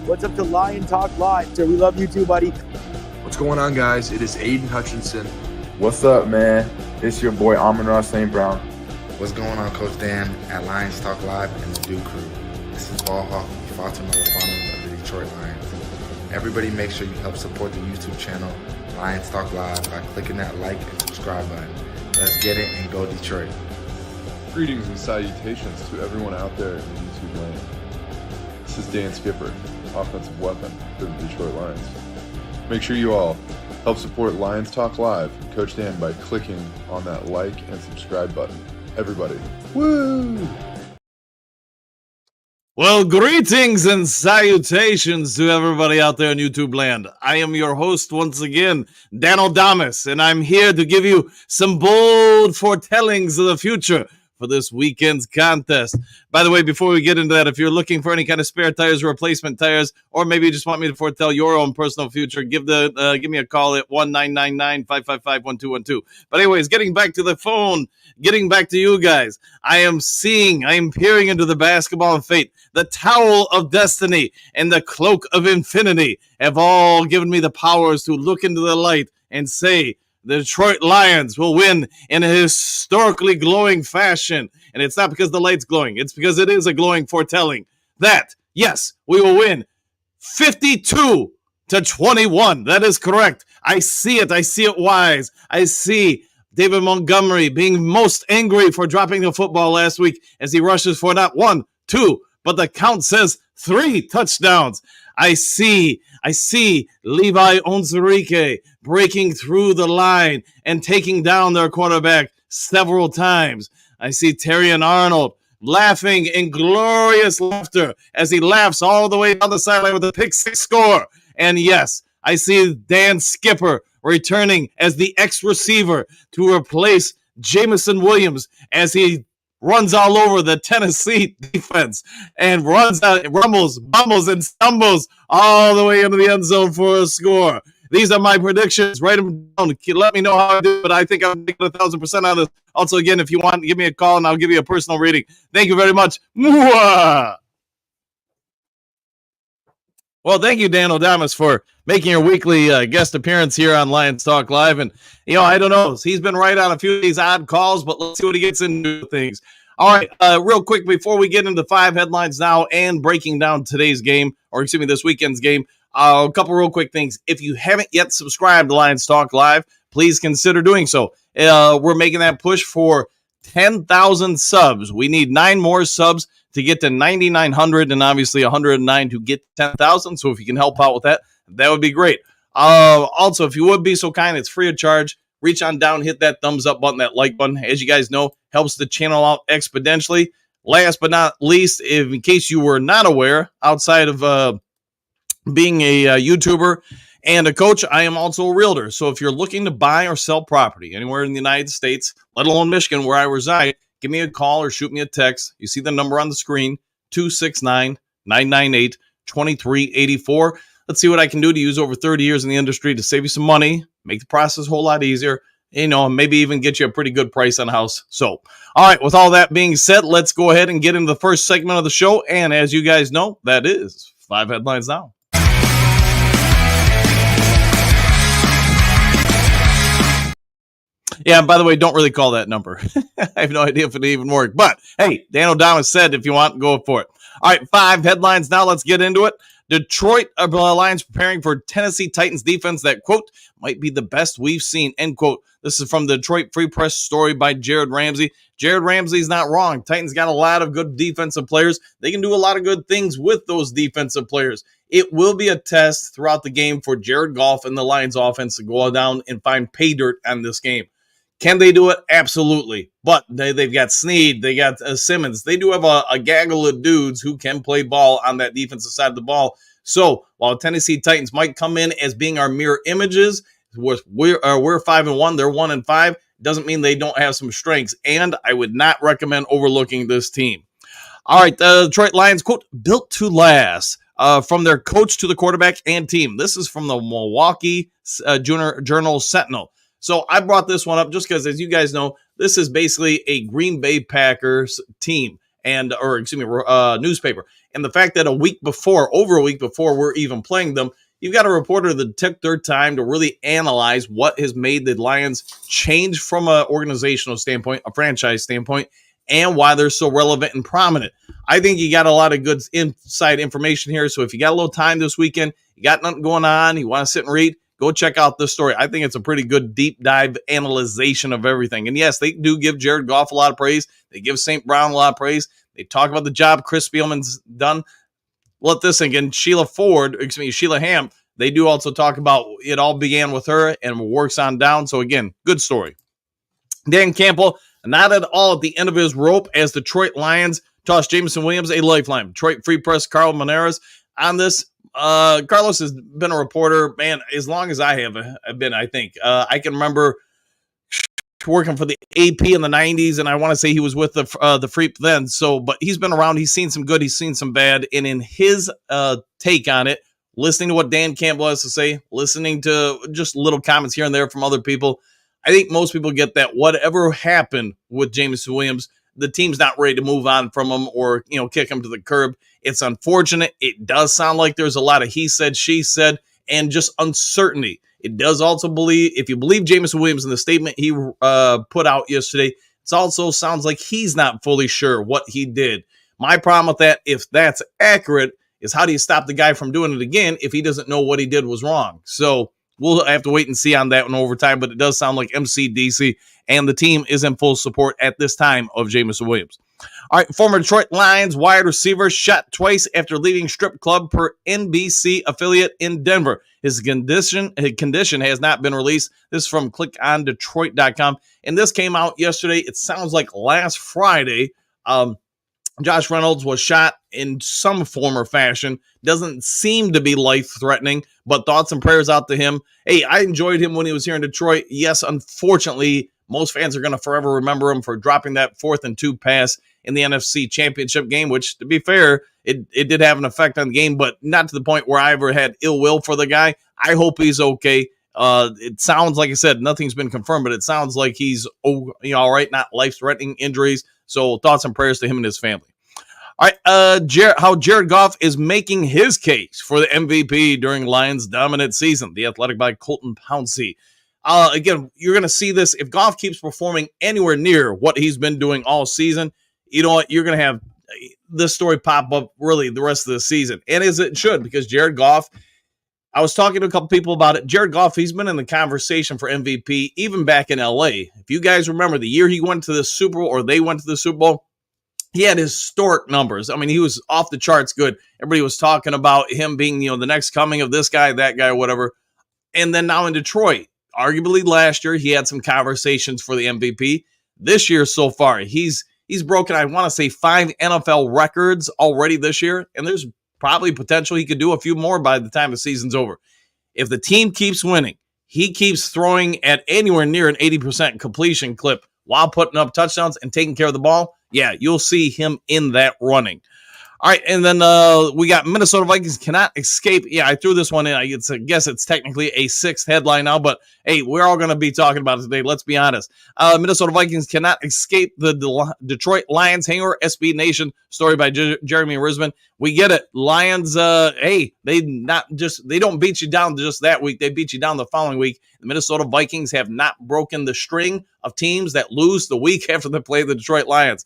What's up to Lion Talk Live? So we love you too, buddy. What's going on, guys? It is Aiden Hutchinson. What's up, man? It's your boy Amon-Ra St. Brown. What's going on, Coach Dan at Lions Talk Live and the Duke Crew. This is Ball Hawk, Fatima Lafano of the Detroit Lions. Everybody make sure you help support the YouTube channel Lions Talk Live by clicking that like and subscribe button. Let's get it and go Detroit. Greetings and salutations to everyone out there in YouTube land. This is Dan Skipper, offensive weapon for the Detroit Lions. Make sure you all help support Lions Talk Live and Coach Dan by clicking on that like and subscribe button. Everybody, woo! Well, greetings and salutations to everybody out there in YouTube land. I am your host once again, Dan O'Damas, and I'm here to give you some bold foretellings of the future for this weekend's contest. By the way, before we get into that, if you're looking for any kind of spare tires, replacement tires, or maybe you just want me to foretell your own personal future, give me a call at 1-999-555-1212. But anyways, getting back to the phone, getting back to you guys, I am peering into the basketball of fate. The towel of destiny and the cloak of infinity have all given me the powers to look into the light and say, the Detroit Lions will win in a historically glowing fashion. And it's not because the light's glowing. It's because it is a glowing foretelling that, yes, we will win 52-21. That is correct. I see it. I see it wise. I see David Montgomery being most angry for dropping the football last week as he rushes for not 1, 2, but the count says 3 touchdowns. I see Levi Onwuzurike breaking through the line and taking down their quarterback several times. I see Terrion Arnold laughing in glorious laughter as he laughs all the way down the sideline with a pick-6 score. And yes, I see Dan Skipper returning as the ex-receiver to replace Jameson Williams as he runs all over the Tennessee defense and runs out, rumbles, bumbles, and stumbles all the way into the end zone for a score. These are my predictions. Write them down. Let me know how I do, but I think I'm making 1,000% out of this. Also, again, if you want, give me a call, and I'll give you a personal rating. Thank you very much. Mwah! Well, thank you, Dan O'Damas, for making your weekly guest appearance here on Lions Talk Live. And, I don't know. He's been right on a few of these odd calls, but let's see what he gets into things. All right, real quick, before we get into 5 headlines now and breaking down today's game, or excuse me, this weekend's game, a couple real quick things. If you haven't yet subscribed to Lions Talk Live, please consider doing so. We're making that push for 10,000 subs. We need 9 more subs to get to 9,900 and obviously 109 to get 10,000. So if you can help out with that, that would be great. Also, if you would be so kind, it's free of charge. Reach on down, hit that thumbs up button, that like button. As you guys know, helps the channel out exponentially. Last but not least, in case you were not aware, outside of being a YouTuber and a coach, I am also a realtor. So if you're looking to buy or sell property anywhere in the United States, let alone Michigan, where I reside, give me a call or shoot me a text. You see the number on the screen, 269-998-2384. Let's see what I can do to use over 30 years in the industry to save you some money, make the process a whole lot easier, maybe even get you a pretty good price on a house. So, all right, with all that being said, let's go ahead and get into the first segment of the show. And as you guys know, that is 5 headlines now. Yeah, by the way, don't really call that number. I have no idea if it even worked. But, hey, Dan O'Damas said if you want, go for it. All right, 5 headlines now. Let's get into it. Detroit Lions preparing for Tennessee Titans defense that, quote, might be the best we've seen, end quote. This is from the Detroit Free Press story by Jared Ramsey. Jared Ramsey's not wrong. Titans got a lot of good defensive players. They can do a lot of good things with those defensive players. It will be a test throughout the game for Jared Goff and the Lions offense to go down and find pay dirt on this game. Can they do it? Absolutely. But they've got Snead, they got Simmons. They do have a gaggle of dudes who can play ball on that defensive side of the ball. So while Tennessee Titans might come in as being our mirror images, we're 5-1, they're 1-5. Doesn't mean they don't have some strengths. And I would not recommend overlooking this team. All right, the Detroit Lions, quote, built to last. From their coach to the quarterback and team. This is from the Milwaukee Journal Sentinel. So I brought this one up just because, as you guys know, this is basically a Green Bay Packers team. newspaper. And the fact that over a week before we're even playing them, you've got a reporter that took their time to really analyze what has made the Lions change from an organizational standpoint, a franchise standpoint, and why they're so relevant and prominent. I think you got a lot of good inside information here. So if you got a little time this weekend, you got nothing going on, you want to sit and read, go check out this story. I think it's a pretty good deep dive analyzation of everything. And yes, they do give Jared Goff a lot of praise. They give St. Brown a lot of praise. They talk about the job Chris Spielman's done. Let this sink in. Sheila Ham, they do also talk about it all began with her and works on down. So again, good story. Dan Campbell, not at all at the end of his rope as Detroit Lions toss Jameson Williams a lifeline. Detroit Free Press, Carl Monares on this. Carlos has been a reporter, man, as long as I have been, I think. I can remember working for the AP in the 90s, and I want to say he was with the Freep then. So, but he's been around. He's seen some good. He's seen some bad. And in his take on it, listening to what Dan Campbell has to say, listening to just little comments here and there from other people, I think most people get that whatever happened with Jameson Williams, the team's not ready to move on from him or, kick him to the curb. It's unfortunate. It does sound like there's a lot of he said, she said, and just uncertainty. It does also if you believe Jameson Williams in the statement he put out yesterday, it also sounds like he's not fully sure what he did. My problem with that, if that's accurate, is how do you stop the guy from doing it again if he doesn't know what he did was wrong? So we'll have to wait and see on that one over time, but it does sound like MCDC and the team is in full support at this time of Jameson Williams. All right, former Detroit Lions wide receiver shot twice after leaving strip club per NBC affiliate in Denver. His condition has not been released. This is from clickondetroit.com. And this came out yesterday. It sounds like last Friday. Josh Reynolds was shot in some form or fashion. Doesn't seem to be life-threatening, but thoughts and prayers out to him. Hey, I enjoyed him when he was here in Detroit. Yes, unfortunately, most fans are going to forever remember him for dropping that 4th and 2 pass in the NFC Championship game, which, to be fair, it did have an effect on the game, but not to the point where I ever had ill will for the guy. I hope he's okay. It sounds, like I said, nothing's been confirmed, but it sounds like he's all right, not life-threatening injuries. So thoughts and prayers to him and his family. All right, how Jared Goff is making his case for the MVP during Lions' dominant season. The Athletic by Colton Pouncey. Again, you're going to see this. If Goff keeps performing anywhere near what he's been doing all season, you know what? You're going to have this story pop up really the rest of the season. And as it should, because Jared Goff, I was talking to a couple people about it. Jared Goff, he's been in the conversation for MVP even back in LA. If you guys remember the year he went to the Super Bowl, or they went to the Super Bowl, he had historic numbers. I mean, he was off the charts good. Everybody was talking about him being, the next coming of this guy, that guy, whatever. And then now in Detroit, arguably last year, he had some conversations for the MVP. This year so far, he's broken, I want to say, 5 NFL records already this year, and there's probably potential he could do a few more by the time the season's over. If the team keeps winning, he keeps throwing at anywhere near an 80% completion clip while putting up touchdowns and taking care of the ball, yeah, you'll see him in that running. All right, and then we got Minnesota Vikings cannot escape. Yeah, I threw this one in. I guess it's technically a 6th headline now, but hey, we're all going to be talking about it today. Let's be honest. Minnesota Vikings cannot escape the Detroit Lions hangover. SB Nation story by Jeremy Risman. We get it. Lions, hey, they don't beat you down just that week. They beat you down the following week. The Minnesota Vikings have not broken the string of teams that lose the week after they play the Detroit Lions.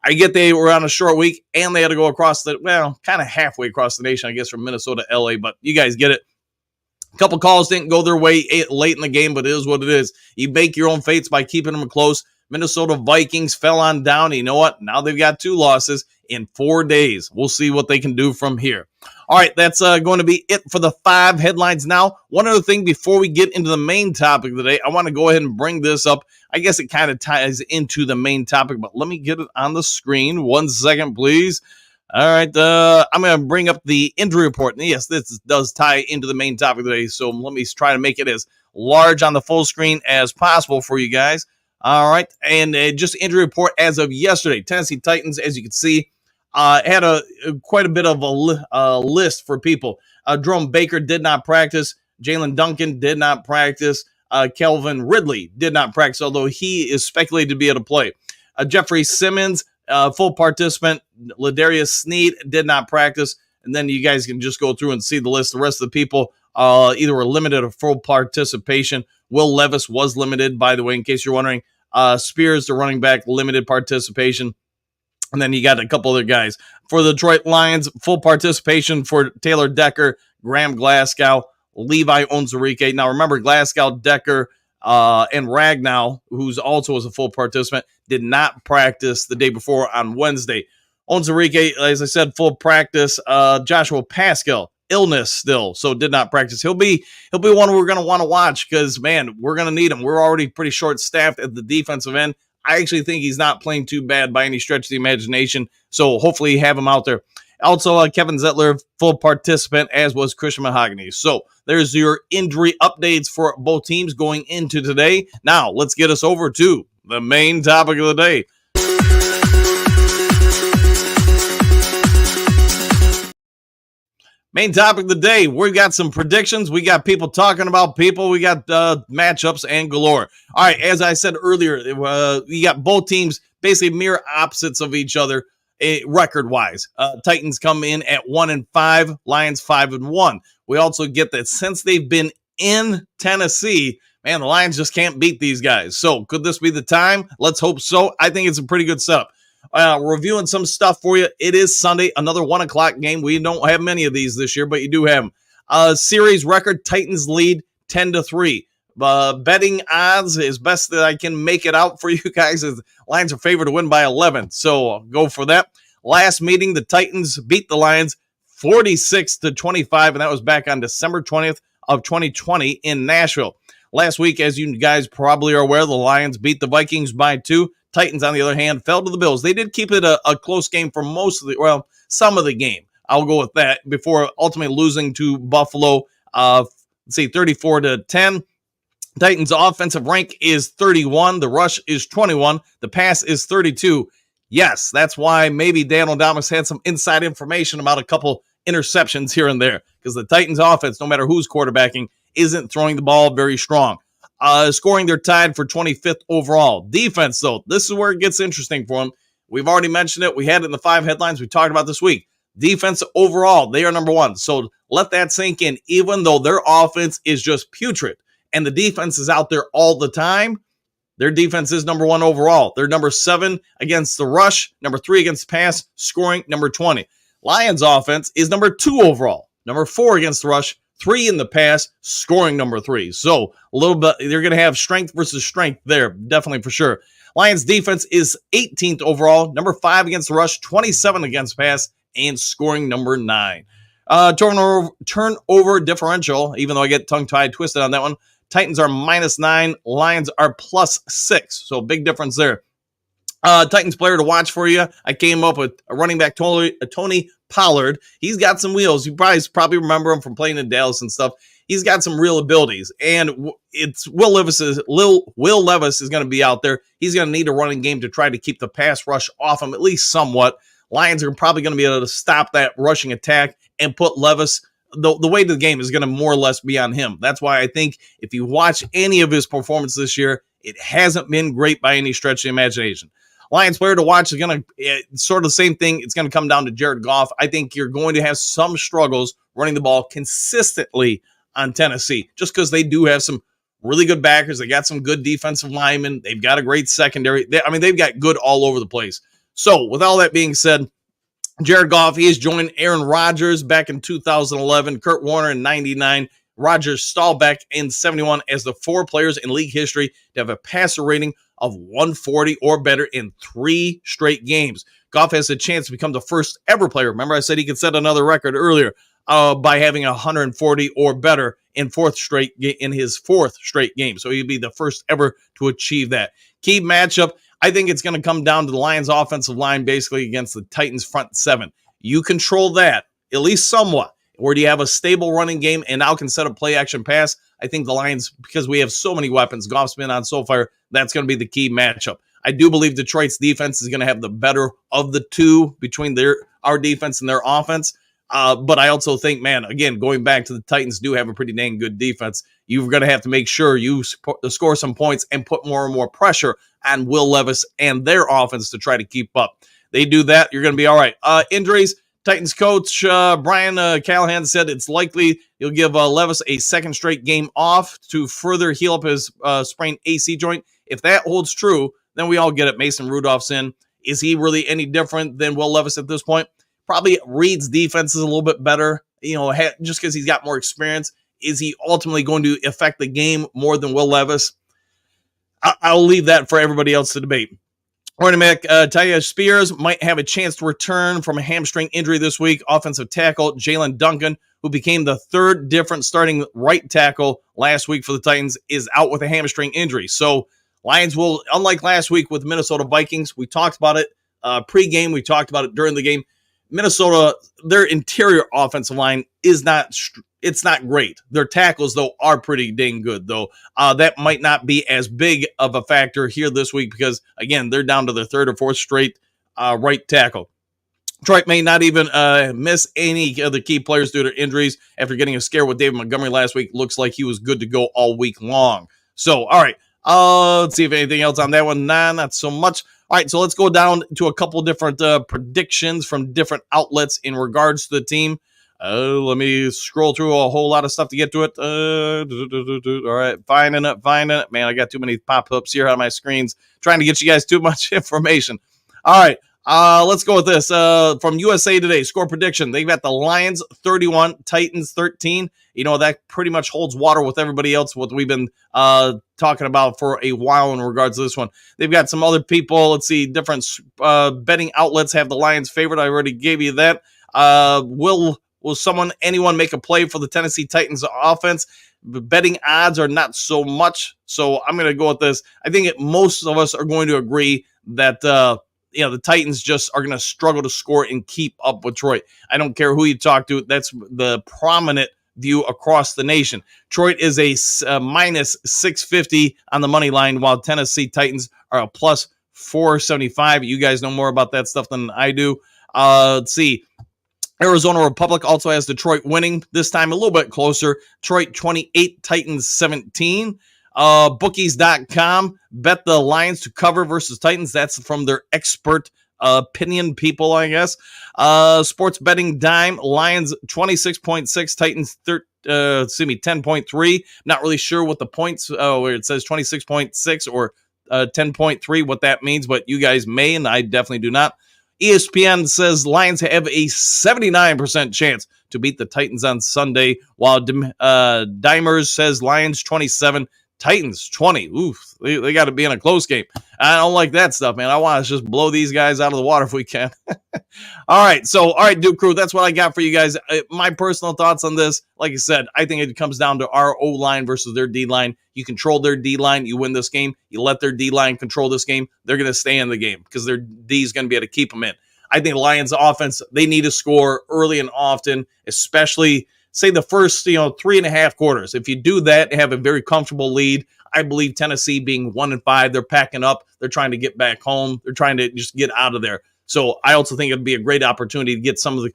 I get they were on a short week, and they had to go across kind of halfway across the nation, I guess, from Minnesota to LA, but you guys get it. A couple calls didn't go their way late in the game, but it is what it is. You bake your own fates by keeping them close. Minnesota Vikings fell on down. You know what? Now they've got 2 losses in 4 days. We'll see what they can do from here. All right, that's going to be it for the 5 headlines now. One other thing before we get into the main topic of the day, I want to go ahead and bring this up. I guess it kind of ties into the main topic, but let me get it on the screen. 1 second, please. All right, I'm going to bring up the injury report. And yes, this does tie into the main topic today, so let me try to make it as large on the full screen as possible for you guys. All right, and just injury report as of yesterday. Tennessee Titans, as you can see, had quite a bit of a list for people. Jerome Baker did not practice. Jalen Duncan did not practice. Kelvin Ridley did not practice, although he is speculated to be able to play. Jeffrey Simmons Full participant, Ladarius Sneed did not practice. And then you guys can just go through and see the list. The rest of the people either were limited or full participation. Will Levis was limited, by the way, in case you're wondering. Spears, the running back, limited participation. And then you got a couple other guys. For the Detroit Lions, full participation for Taylor Decker, Graham Glasgow, Levi Onwuzurike. Now, remember, Glasgow, Decker, and Ragnow, who's also was a full participant, did not practice the day before on Wednesday. Onwuzurike, as I said, full practice. Joshua Pascal, illness still, so did not practice. He'll be one we're going to want to watch because, man, we're going to need him. We're already pretty short-staffed at the defensive end. I actually think he's not playing too bad by any stretch of the imagination, so hopefully you have him out there. Also, Kevin Zettler, full participant, as was Christian Mahogany. So there's your injury updates for both teams going into today. Now, let's get us over to the main topic of the day. Main topic of the day, we've got some predictions. We got people talking about people. We got matchups and galore. All right, as I said earlier, we got both teams basically mere opposites of each other record-wise. Titans come in at 1-5, Lions 5-1. We also get that since they've been in Tennessee, man, the Lions just can't beat these guys. So could this be the time? Let's hope so. I think it's a pretty good setup. We're reviewing some stuff for you. It is Sunday, another 1 o'clock game. We don't have many of these this year, but you do have them. Series record, Titans lead 10-3. Betting odds, as best that I can make it out for you guys, is Lions are favored to win by 11. So I'll go for that. Last meeting, the Titans beat the Lions 46-25, and that was back on December 20th of 2020 in Nashville. Last week, as you guys probably are aware, the Lions beat the Vikings by 2. Titans, on the other hand, fell to the Bills. They did keep it a close game for some of the game. I'll go with that before ultimately losing to Buffalo, 34-10. Titans' offensive rank is 31. The rush is 21. The pass is 32. Yes, that's why maybe Dan O'Damas had some inside information about a couple interceptions here and there because the Titans' offense, no matter who's quarterbacking, isn't throwing the ball very strong. Scoring, they're tied for 25th overall. Defense, though, this is where it gets interesting for them. We've already mentioned it. We had it in the 5 headlines we talked about this week. Defense overall, they are number 1. So let that sink in, even though their offense is just putrid and the defense is out there all the time. Their defense is number 1 overall. They're number 7 against the rush, number 3 against pass, scoring number 20. Lions offense is number 2 overall, number 4 against the rush, 3 in the pass, scoring number 3. So a little bit, they're going to have strength versus strength there, definitely for sure. Lions defense is 18th overall, number 5 against the rush, 27 against pass, and scoring number 9. Turnover differential, even though I get tongue-tied twisted on that one, Titans are -9, Lions are +6. So big difference there. Titans player to watch for you. I came up with a running back, Tony Pollard. He's got some wheels. You probably remember him from playing in Dallas and stuff. He's got some real abilities. And it's Will Levis is going to be out there. He's going to need a running game to try to keep the pass rush off him, at least somewhat. Lions are probably going to be able to stop that rushing attack and put Levis. The weight of the game is going to more or less be on him. That's why I think if you watch any of his performance this year, it hasn't been great by any stretch of the imagination. Lions player to watch is going to sort of the same thing. It's going to come down to Jared Goff. I think you're going to have some struggles running the ball consistently on Tennessee, just because they do have some really good backers. They got some good defensive linemen. They've got a great secondary. They've got good all over the place. So with all that being said, Jared Goff, he has joined Aaron Rodgers back in 2011, Kurt Warner in 99, Rodgers Staubach in 71 as the 4 players in league history to have a passer rating of 140 or better in 3 straight games. Goff has a chance to become the first ever player. Remember I said he could set another record earlier by having 140 or better in his 4th straight game. So he'd be the first ever to achieve that. Key matchup, I think it's going to come down to the Lions offensive line basically against the Titans front 7. You control that, at least somewhat. Where do you have a stable running game and now can set a play action pass? I think the Lions, because we have so many weapons, Goff's been on so far, that's going to be the key matchup. I do believe Detroit's defense is going to have the better of the two between our defense and their offense. But I also think, man, again, going back to the Titans do have a pretty dang good defense. You're going to have to make sure you score some points and put more and more pressure on Will Levis and their offense to try to keep up. They do that, you're going to be all right. Injuries, Titans coach Brian Callahan said it's likely he'll give Levis a second straight game off to further heal up his sprained AC joint. If that holds true, then we all get it. Mason Rudolph's in. Is he really any different than Will Levis at this point? Probably reads defenses a little bit better, just because he's got more experience. Is he ultimately going to affect the game more than Will Levis? I'll leave that for everybody else to debate. Running back Tyus Spears might have a chance to return from a hamstring injury this week. Offensive tackle Jalen Duncan, who became the third different starting right tackle last week for the Titans, is out with a hamstring injury. So Lions will, unlike last week with Minnesota Vikings, we talked about it pre-game, we talked about it during the game. Minnesota, their interior offensive line is not great. Their tackles, though, are pretty dang good, though. That might not be as big of a factor here this week because, again, they're down to their third or fourth straight right tackle. Detroit may not even miss any of the key players due to injuries after getting a scare with David Montgomery last week. Looks like he was good to go all week long. So, all right. Let's see if anything else on that one. Nah, not so much. All right, so let's go down to a couple different predictions from different outlets in regards to the team. Let me scroll through a whole lot of stuff to get to it. All right, finding it. Man, I got too many pop-ups here on my screens, trying to get you guys too much information. All right, let's go with this. From USA Today, score prediction. They've got the Lions 31, Titans 13. That pretty much holds water with everybody else, what we've been talking about for a while in regards to this one. They've got some other people. Let's see, different betting outlets have the Lions favored. I already gave you that. Will anyone make a play for the Tennessee Titans offense? Betting odds are not so much, so I'm going to go with this. I think most of us are going to agree that the Titans just are going to struggle to score and keep up with Detroit. I don't care who you talk to. That's the prominent view across the nation. Detroit is a minus 650 on the money line, while Tennessee Titans are a plus 475. You guys know more about that stuff than I do. Let's see. Arizona Republic also has Detroit winning, this time a little bit closer. Detroit 28, Titans 17. Bookies.com bet the Lions to cover versus Titans. That's from their expert opinion people, I guess. Sports betting dime, Lions 26.6, Titans 10.3. Not really sure what the points where it says 26.6 or 10.3, what that means, but you guys may, and I definitely do not. ESPN says Lions have a 79% chance to beat the Titans on Sunday, while Dimers says Lions 27, Titans 20. Oof, they got to be in a close game. I don't like that stuff, man. I want to just blow these guys out of the water if we can. All right, Duke Crew, that's what I got for you guys. My personal thoughts on this, like I said, I think it comes down to our O-line versus their D-line. You control their D-line, you win this game. You let their D-line control this game, they're going to stay in the game because their D is going to be able to keep them in. I think Lions offense, they need to score early and often, especially say the first 3.5 quarters. If you do that, have a very comfortable lead. I believe Tennessee being 1-5, they're packing up. They're trying to get back home. They're trying to just get out of there. So I also think it'd be a great opportunity to get some of the,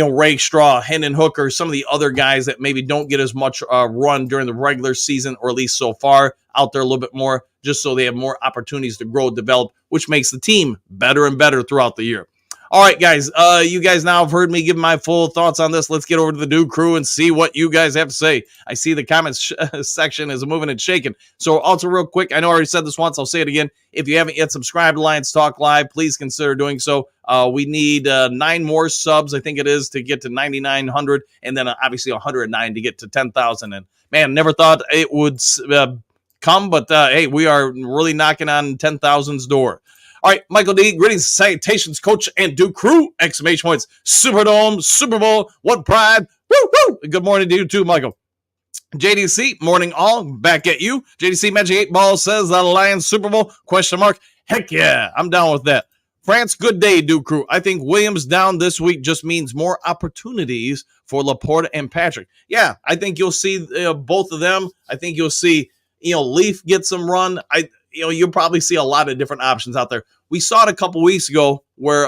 Ray Straw, Hendon Hooker, some of the other guys that maybe don't get as much run during the regular season, or at least so far, out there a little bit more, just so they have more opportunities to grow, develop, which makes the team better and better throughout the year. All right, guys, you guys now have heard me give my full thoughts on this. Let's get over to the Duke Crew and see what you guys have to say. I see the comments section is moving and shaking. So also real quick, I know I already said this once. I'll say it again. If you haven't yet subscribed to Lions Talk Live, please consider doing so. We need 9 more subs, I think it is, to get to 9,900, and then obviously 109 to get to 10,000. And, man, never thought it would come, but, hey, we are really knocking on 10,000's door. All right, Michael D., greetings, salutations, Coach and Duke Crew, exclamation points, Superdome, Super Bowl, what pride, woo, woo. Good morning to you too, Michael. JDC, morning all, back at you. JDC Magic 8 Ball says the Lions Super Bowl, question mark, heck yeah, I'm down with that. France, good day, Duke Crew. I think Williams down this week just means more opportunities for Laporta and Patrick. Yeah, I think you'll see both of them. I think you'll see, Leaf get some run. You'll probably see a lot of different options out there. We saw it a couple weeks ago where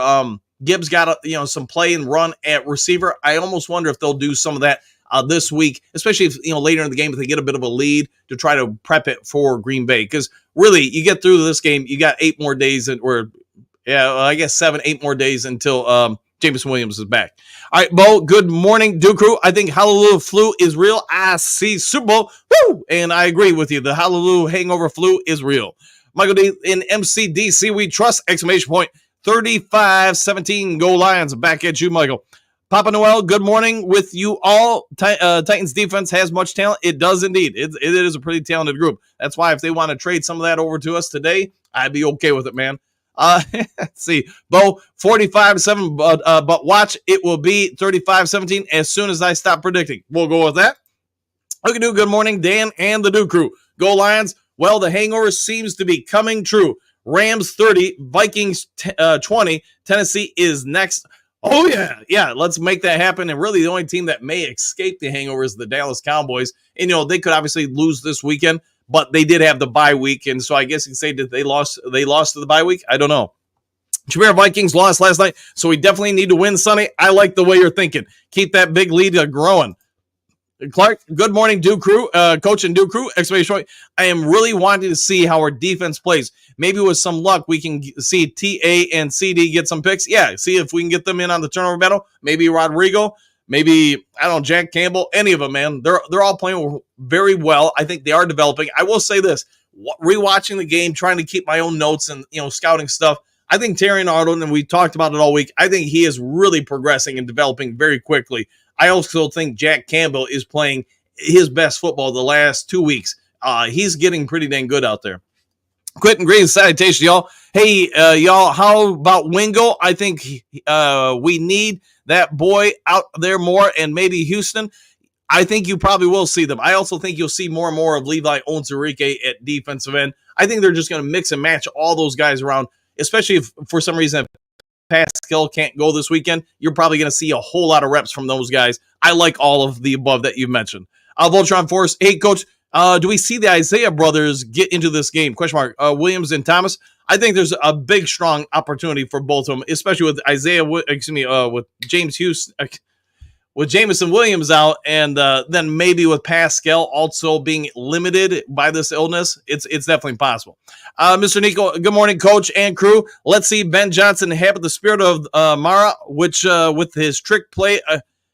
Gibbs got some play and run at receiver. I almost wonder if they'll do some of that this week, especially if later in the game if they get a bit of a lead to try to prep it for Green Bay. Because really, you get through this game, you got 8 more days, I guess 7-8 more days until Jameson Williams is back. All right, Bo, good morning, Duke Crew. I think Hallelujah flu is real. I see Super Bowl. Woo! And I agree with you. The Hallelujah hangover flu is real. Michael D in MCDC, we trust, exclamation point. 35-17, go Lions. Back at you, Michael. Papa Noel, good morning with you all. Titans defense has much talent. It does indeed. It is a pretty talented group. That's why if they want to trade some of that over to us today, I'd be okay with it, man. Let's see. Bo, 45-7, but watch, it will be 35-17 as soon as I stop predicting. We'll go with that. Okay, dude, good morning, Dan and the Duke Crew. Go Lions. Well, the hangover seems to be coming true. Rams 30, Vikings 20, Tennessee is next. Oh, yeah, let's make that happen. And really, the only team that may escape the hangover is the Dallas Cowboys. And, they could obviously lose this weekend, but they did have the bye week. And so I guess you can say that they lost to the bye week. I don't know. Jameer Vikings lost last night, so we definitely need to win, Sonny. I like the way you're thinking. Keep that big lead growing. Clark, good morning, Duke Crew. Coach and Duke Crew, exclamation point. I am really wanting to see how our defense plays. Maybe with some luck, we can see TA and CD get some picks. Yeah, see if we can get them in on the turnover battle. Maybe Rodrigo, maybe, I don't know, Jack Campbell, any of them, man. They're all playing very well. I think they are developing. I will say this, rewatching the game, trying to keep my own notes and, scouting stuff. I think Terry Arnold, and we talked about it all week, I think he is really progressing and developing very quickly. I also think Jack Campbell is playing his best football the last 2 weeks. He's getting pretty dang good out there. Quentin Green, salutation, y'all. Hey, y'all, how about Wingo? I think we need that boy out there more, and maybe Houston. I think you probably will see them. I also think you'll see more and more of Levi Onwuzurike at defensive end. I think they're just going to mix and match all those guys around, especially if for some reason Pascal can't go this weekend. You're probably going to see a whole lot of reps from those guys. I like all of the above that you've mentioned. Voltron Force, hey, Coach, do we see the Isaiah brothers get into this game? Question mark. Williams and Thomas. I think there's a big, strong opportunity for both of them, especially with with James Houston, with Jameson Williams out, and then maybe with Pascal also being limited by this illness. It's definitely possible. Mr. Nico, good morning, Coach and crew. Let's see Ben Johnson inhabit the spirit of Mara, which with his trick play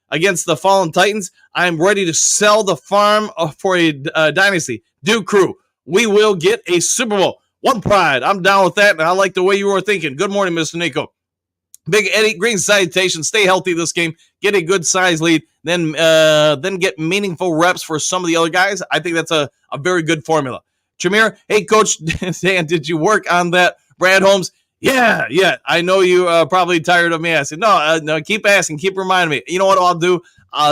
against the fallen Titans. I'm ready to sell the farm for a dynasty. Duke Crew, we will get a Super Bowl. One pride. I'm down with that, and I like the way you were thinking. Good morning, Mr. Nico. Big Eddie, green salutation. Stay healthy this game. Get a good size lead. Then get meaningful reps for some of the other guys. I think that's a very good formula. Jameer, hey, Coach Dan, did you work on that Brad Holmes? Yeah. I know you probably tired of me asking. No, keep asking. Keep reminding me. You know what I'll do?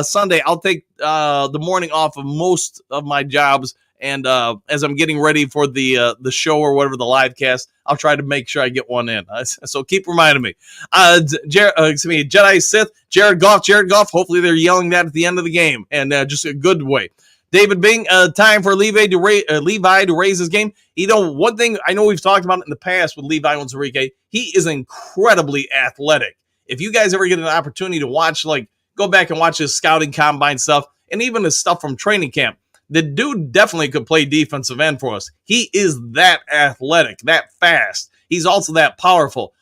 Sunday, I'll take the morning off of most of my jobs. And as I'm getting ready for the show or whatever, the live cast, I'll try to make sure I get one in. So keep reminding me. Jedi Sith, Jared Goff. Hopefully they're yelling that at the end of the game, and just a good way. David Bing, time for Levi to raise his game. One thing I know we've talked about in the past with Levi Onwuzurike, he is incredibly athletic. If you guys ever get an opportunity to watch, go back and watch his scouting combine stuff, and even his stuff from training camp, the dude definitely could play defensive end for us. He is that athletic, that fast. He's also that powerful.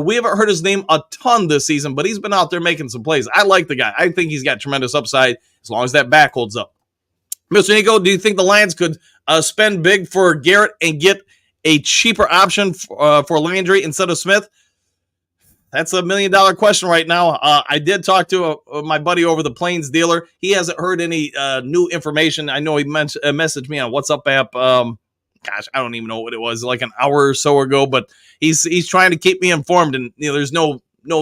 We haven't heard his name a ton this season, but he's been out there making some plays. I like the guy. I think he's got tremendous upside as long as that back holds up. Mr. Nico, do you think the Lions could spend big for Garrett and get a cheaper option for Landry instead of Smith? That's $1 million question right now. I did talk to my buddy over the Plains dealer. He hasn't heard any new information. I know he messaged me on WhatsApp app. Gosh, I don't even know what it was, like an hour or so ago. But he's trying to keep me informed, and there's no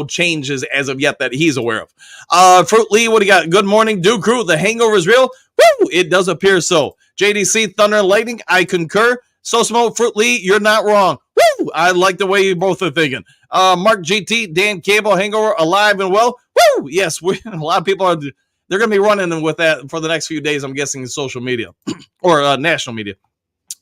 changes as of yet that he's aware of. Fruit Lee, what do you got? Good morning, Duke Crew. The hangover is real. Woo! It does appear so. JDC, Thunder and Lightning, I concur. Sosmo, Fruit Lee, you're not wrong. Woo! I like the way you both are thinking. Mark GT, Dan Cable, hangover, alive and well. Woo! Yes, a lot of people they're going to be running with that for the next few days, I'm guessing, in social media or national media.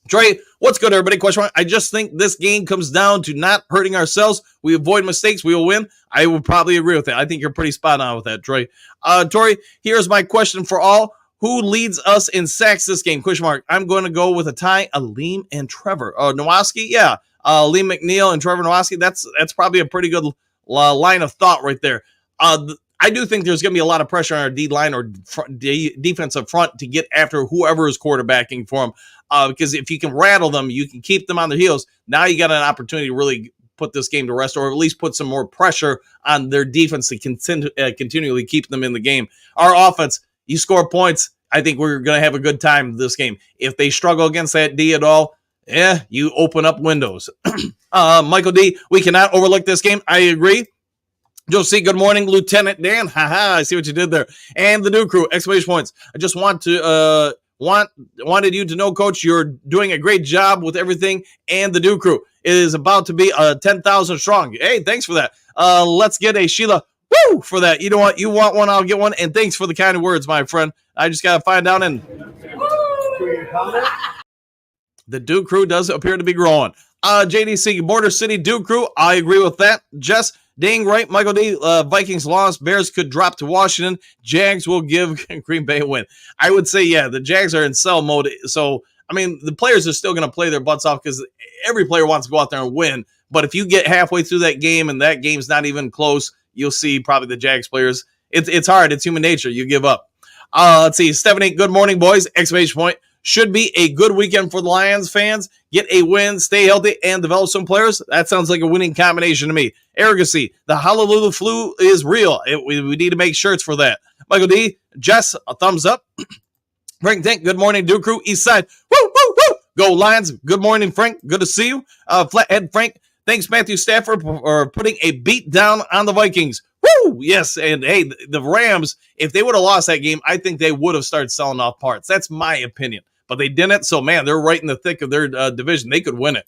Trey, what's good, everybody? Question mark. I just think this game comes down to not hurting ourselves. We avoid mistakes, we will win. I would probably agree with that. I think you're pretty spot on with that, Troy. Tori, here's my question for all. Who leads us in sacks this game? Question mark. I'm going to go with a tie, Aleem and Trevor. Nowaski, yeah. Aleem McNeil and Trevor Nowaski. That's probably a pretty good line of thought right there. I do think there's going to be a lot of pressure on our D line or defensive front to get after whoever is quarterbacking for them. Because if you can rattle them, you can keep them on their heels. Now you got an opportunity to really put this game to rest, or at least put some more pressure on their defense to continually keep them in the game. Our offense, you score points, I think we're going to have a good time this game. If they struggle against that D at all, you open up windows. Michael D, we cannot overlook this game. I agree. Joe C, good morning, Lieutenant Dan. Haha, I see what you did there. And the new crew, exclamation points. I just wanted you to know, Coach, you're doing a great job with everything. And the new crew is about to be 10,000 strong. Hey, thanks for that. Let's get a Sheila. Woo! For that. You know what? You want one, I'll get one. And thanks for the kind words, my friend. I just got to find out. And the Duke crew does appear to be growing. JDC, Border City Duke crew. I agree with that. Jess, dang right. Michael D, Vikings lost. Bears could drop to Washington. Jags will give Green Bay a win. I would say, yeah, the Jags are in sell mode. So, I mean, the players are still going to play their butts off because every player wants to go out there and win. But if you get halfway through that game and that game's not even close, you'll see probably the Jags players. It's hard. It's human nature. You give up. Let's see. Stephanie, good morning, boys. Exclamation point. Should be a good weekend for the Lions fans. Get a win, stay healthy, and develop some players. That sounds like a winning combination to me. Arrogancy. The Hallelujah flu is real. We need to make shirts for that. Michael D. Jess, a thumbs up. Frank Tank, good morning, Duke Crew. East Side. Woo, woo, woo. Go Lions. Good morning, Frank. Good to see you. Flathead Frank. Thanks, Matthew Stafford, for putting a beat down on the Vikings. Woo! Yes, and hey, the Rams, if they would have lost that game, I think they would have started selling off parts. That's my opinion. But they didn't, so man, they're right in the thick of their division. They could win it.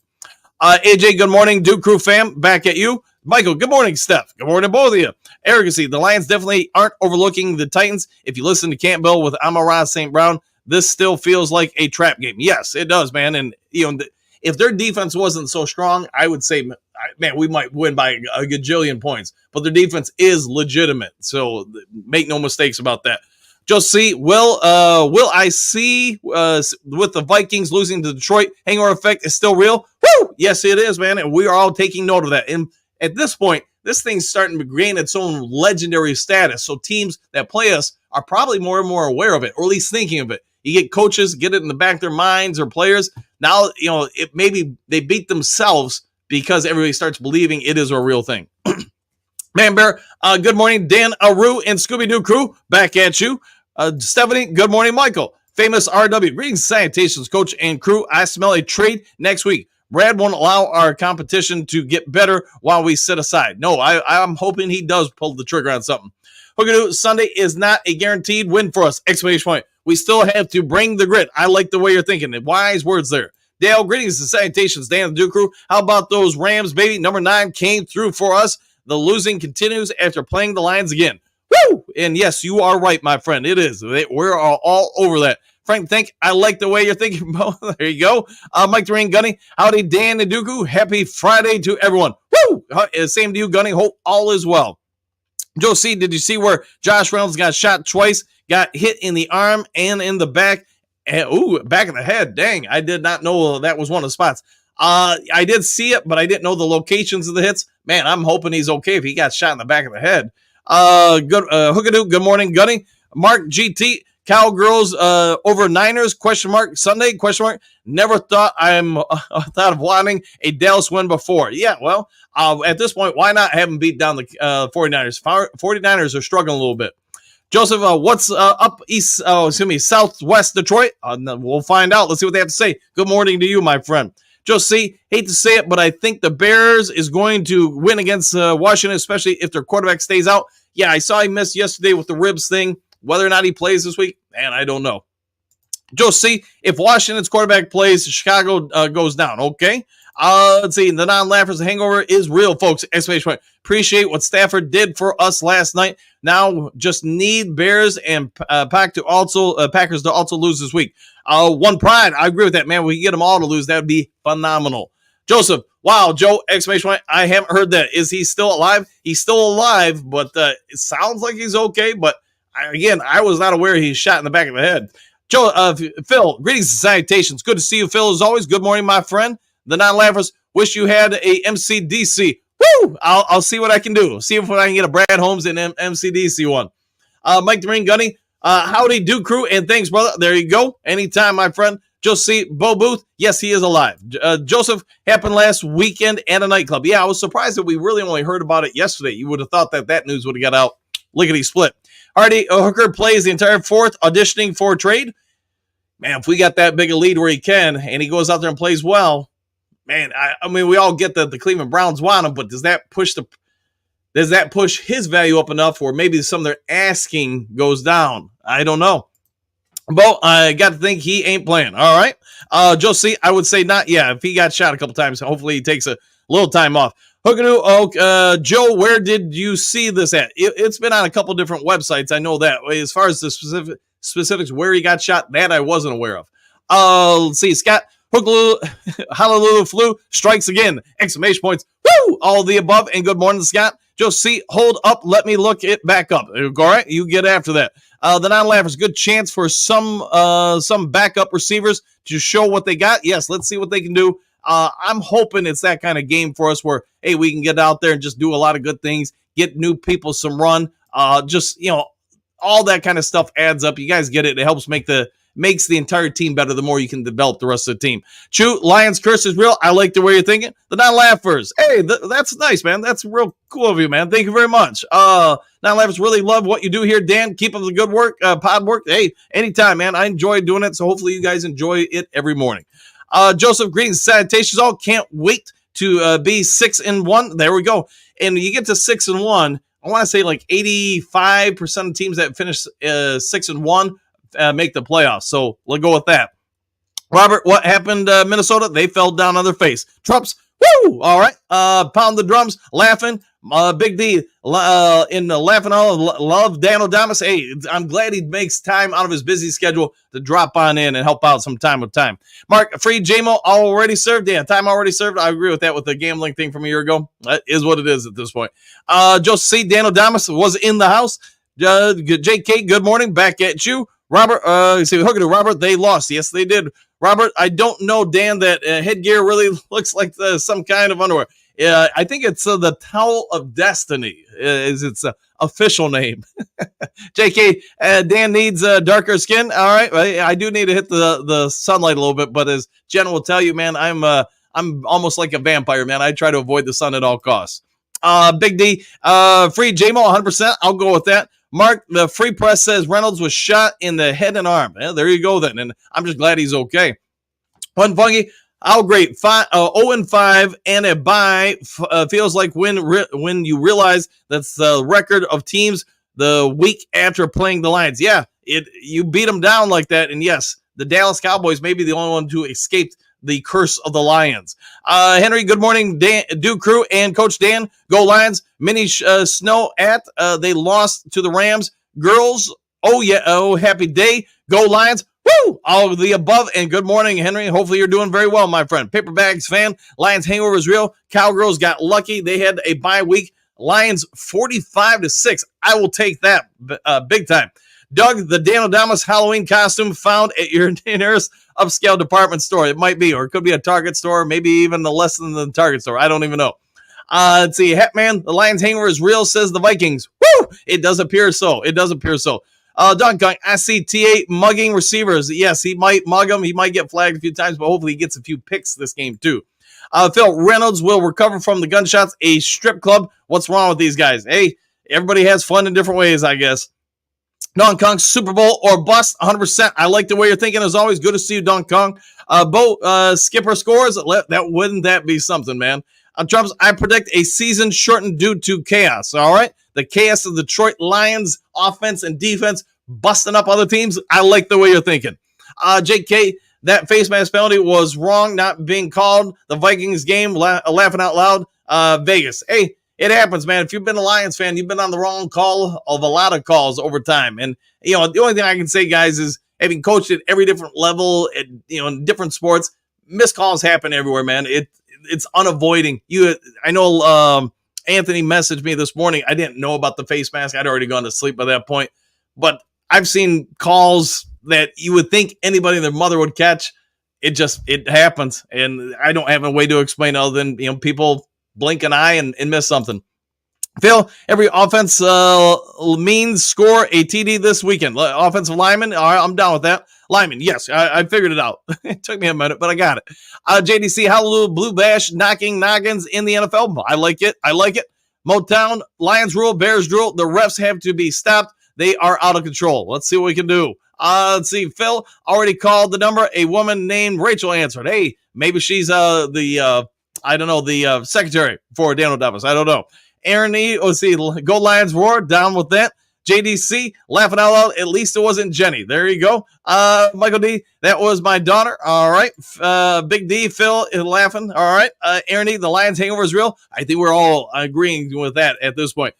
AJ, good morning, Duke Crew fam. Back at you. Michael, good morning, Steph. Good morning, both of you. Arrogancy, the Lions definitely aren't overlooking the Titans. If you listen to Campbell with Amon-Ra St. Brown, this still feels like a trap game. Yes, it does, man. And you know, if their defense wasn't so strong, I would say, man, we might win by a gajillion points. But their defense is legitimate, so make no mistakes about that. Just see, will I see with the Vikings losing to Detroit, hangover effect is still real? Woo! Yes, it is, man, and we are all taking note of that. And at this point, this thing's starting to gain its own legendary status. So teams that play us are probably more and more aware of it, or at least thinking of it. You get coaches, get it in the back of their minds, or players. Now, you know, maybe they beat themselves because everybody starts believing it is a real thing. Man Bear, good morning, Dan Aru and Scooby-Doo crew, back at you. Stephanie, good morning, Michael. Famous RW, greetings, salutations, coach and crew. I smell a trade next week. Brad won't allow our competition to get better while we sit aside. No, I'm hoping he does pull the trigger on something. Hookadoo, Sunday is not a guaranteed win for us. Exclamation point. We still have to bring the grit. I like the way you're thinking. Wise words there. Dale, greetings and salutations, Dan and the Duke crew. How about those Rams, baby? Number 9 came through for us. The losing continues after playing the Lions again. Woo! And yes, you are right, my friend. It is. We're all over that. Frank, I like the way you're thinking. There you go. Mike Doreen, Gunny. Howdy, Dan and Dooku. Happy Friday to everyone. Woo! Same to you, Gunny. Hope all is well. Joe C., did you see where Josh Reynolds got shot twice? Got hit in the arm and in the back. And, back of the head. Dang, I did not know that was one of the spots. I did see it, but I didn't know the locations of the hits. Man, I'm hoping he's okay if he got shot in the back of the head. Good Hookadoo, good morning, Gunny. Mark GT, Cowgirls over Niners, question mark, Sunday, question mark. Never thought thought of wanting a Dallas win before. Yeah, well, at this point, why not have them beat down the 49ers? 49ers are struggling a little bit. Joseph, what's up southwest Detroit? We'll find out. Let's see what they have to say. Good morning to you, my friend. Just see, hate to say it, but I think the Bears is going to win against Washington, especially if their quarterback stays out. Yeah, I saw he missed yesterday with the ribs thing. Whether or not he plays this week, man, I don't know. Just see, if Washington's quarterback plays, Chicago goes down, okay? Let's see, the non-laughers, the hangover is real, folks. Exclamation point. Appreciate what Stafford did for us last night. Now just need Bears and Packers to also lose this week. One Pride, I agree with that, man. We can get them all to lose. That would be phenomenal. Joseph, wow, Joe, exclamation point. I haven't heard that. Is he still alive? He's still alive, but it sounds like he's okay. But I was not aware he's shot in the back of the head. Joe, Phil, greetings and salutations. Good to see you, Phil, as always. Good morning, my friend. The non-laughers, wish you had a MCDC. Woo! I'll see what I can do. See if I can get a Brad Holmes and MCDC one. Mike the Marine Gunny, howdy, do crew, and thanks, brother. There you go. Anytime, my friend. Josie Bo Booth, yes, he is alive. Joseph, happened last weekend at a nightclub. Yeah, I was surprised that we really only heard about it yesterday. You would have thought that news would have got out lickety split. Hardy Hooker plays the entire fourth, auditioning for a trade. Man, if we got that big a lead where he can, and he goes out there and plays well, man, I mean, we all get that the Cleveland Browns want him, but does that push his value up enough where maybe some of their asking goes down? I don't know. But I got to think he ain't playing. All right. Josie, I would say not. Yeah, if he got shot a couple times, hopefully he takes a little time off. Hookadoo, Joe, where did you see this at? It's been on a couple different websites. I know that. As far as the specifics where he got shot, that I wasn't aware of. Let's see. Scott, Hallelujah Flu strikes again. Exclamation points. Woo! All the above. And good morning, Scott. Josie, hold up. Let me look it back up. All right. You get after that. The non-laughers, good chance for some backup receivers to show what they got. Yes, let's see what they can do. I'm hoping it's that kind of game for us where, hey, we can get out there and just do a lot of good things, get new people some run. All that kind of stuff adds up. You guys get it. It helps makes the entire team better the more you can develop the rest of the team. Chew, Lions curse is real. I like the way you're thinking. The non-laughers. Hey, that's nice, man. That's real cool of you, man. Thank you very much. Non-laughers really love what you do here, Dan. Keep up the good work, pod work. Hey, anytime, man. I enjoy doing it, so hopefully you guys enjoy it every morning. Joseph, greetings, salutations all. Can't wait to be 6-1. There we go. And you get to 6-1, I want to say like 85% of teams that finish 6-1 make the playoffs. So we'll go with that. Robert, what happened, Minnesota? They fell down on their face. Trumps, woo! All right. Pound the drums, laughing. Big D in the laughing all love Dan O'Damas. Hey, I'm glad he makes time out of his busy schedule to drop on in and help out some time with time. Mark, free JMO already served. Yeah, time already served. I agree with that with the gambling thing from a year ago. That is what it is at this point. Just see Dan O'Damas was in the house. JK, good morning. Back at you. Robert, Robert, they lost. Yes, they did. Robert, I don't know, Dan, that headgear really looks like some kind of underwear. I think it's the Towel of Destiny is its official name. JK, Dan needs darker skin. All right, I do need to hit the sunlight a little bit, but as Jen will tell you, man, I'm almost like a vampire, man. I try to avoid the sun at all costs. Big D, free JMO 100%. I'll go with that. Mark, the free press says Reynolds was shot in the head and arm. Yeah, there you go then, and I'm just glad he's okay. One Funky, how great. 0-5 and a bye feels like when you realize that's the record of teams the week after playing the Lions. Yeah, you beat them down like that, and yes, the Dallas Cowboys may be the only one to escape the curse of the Lions. Henry, good morning, Dan, Duke Crew, and Coach Dan. Go Lions. Mini snow at. They lost to the Rams. Girls, oh yeah, oh, happy day. Go Lions. Woo! All of the above, and good morning, Henry. Hopefully you're doing very well, my friend. Paper Bags fan. Lions hangover is real. Cowgirls got lucky. They had a bye week. Lions 45-6. I will take that big time. Doug, the Dan O'Damas Halloween costume found at your nearest upscale department store. It might be, or it could be a Target store, maybe even less than the Target store. I don't even know. Let's see. Hatman, the Lions hangover is real, says the Vikings. Woo! It does appear so. It does appear so. Dunkung, I see TA mugging receivers. Yes, he might mug them. He might get flagged a few times, but hopefully he gets a few picks this game too. Phil, Reynolds will recover from the gunshots. A strip club. What's wrong with these guys? Hey, everybody has fun in different ways, I guess. Don Kong, Super Bowl or bust, 100%. I like the way you're thinking as always. Good to see you, Don Kong. Bo, Skipper scores. Wouldn't that be something, man? Trumps, I predict a season shortened due to chaos. All right? The chaos of the Detroit Lions offense and defense busting up other teams. I like the way you're thinking. JK, that face mask penalty was wrong, not being called. The Vikings game, laughing out loud. Vegas. Hey, it happens, man. If you've been a Lions fan, you've been on the wrong call of a lot of calls over time. And, the only thing I can say, guys, is having coached at every different level, in different sports, missed calls happen everywhere, man. It's unavoiding. I know Anthony messaged me this morning. I didn't know about the face mask. I'd already gone to sleep by that point. But I've seen calls that you would think anybody and their mother would catch. It happens. And I don't have a way to explain other than, people blink an eye and miss something. Phil, every offense means score a TD this weekend. Offensive lineman, all right, I'm down with that. Lineman, yes, I figured it out. It took me a minute, but I got it. JDC, Hallelujah, Blue Bash, knocking noggins in the NFL. I like it. Motown, Lions rule, Bears rule. The refs have to be stopped. They are out of control. Let's see what we can do. Let's see. Phil already called the number. A woman named Rachel answered. Hey, maybe she's the secretary for Daniel Davis. I don't know. Aaron E. Let's see. Go Lions roar. Down with that. JDC, laughing out loud. At least it wasn't Jenny. There you go. Michael D. That was my daughter. All right. Big D. Phil is laughing. All right. Aaron E. The Lions hangover is real. I think we're all agreeing with that at this point.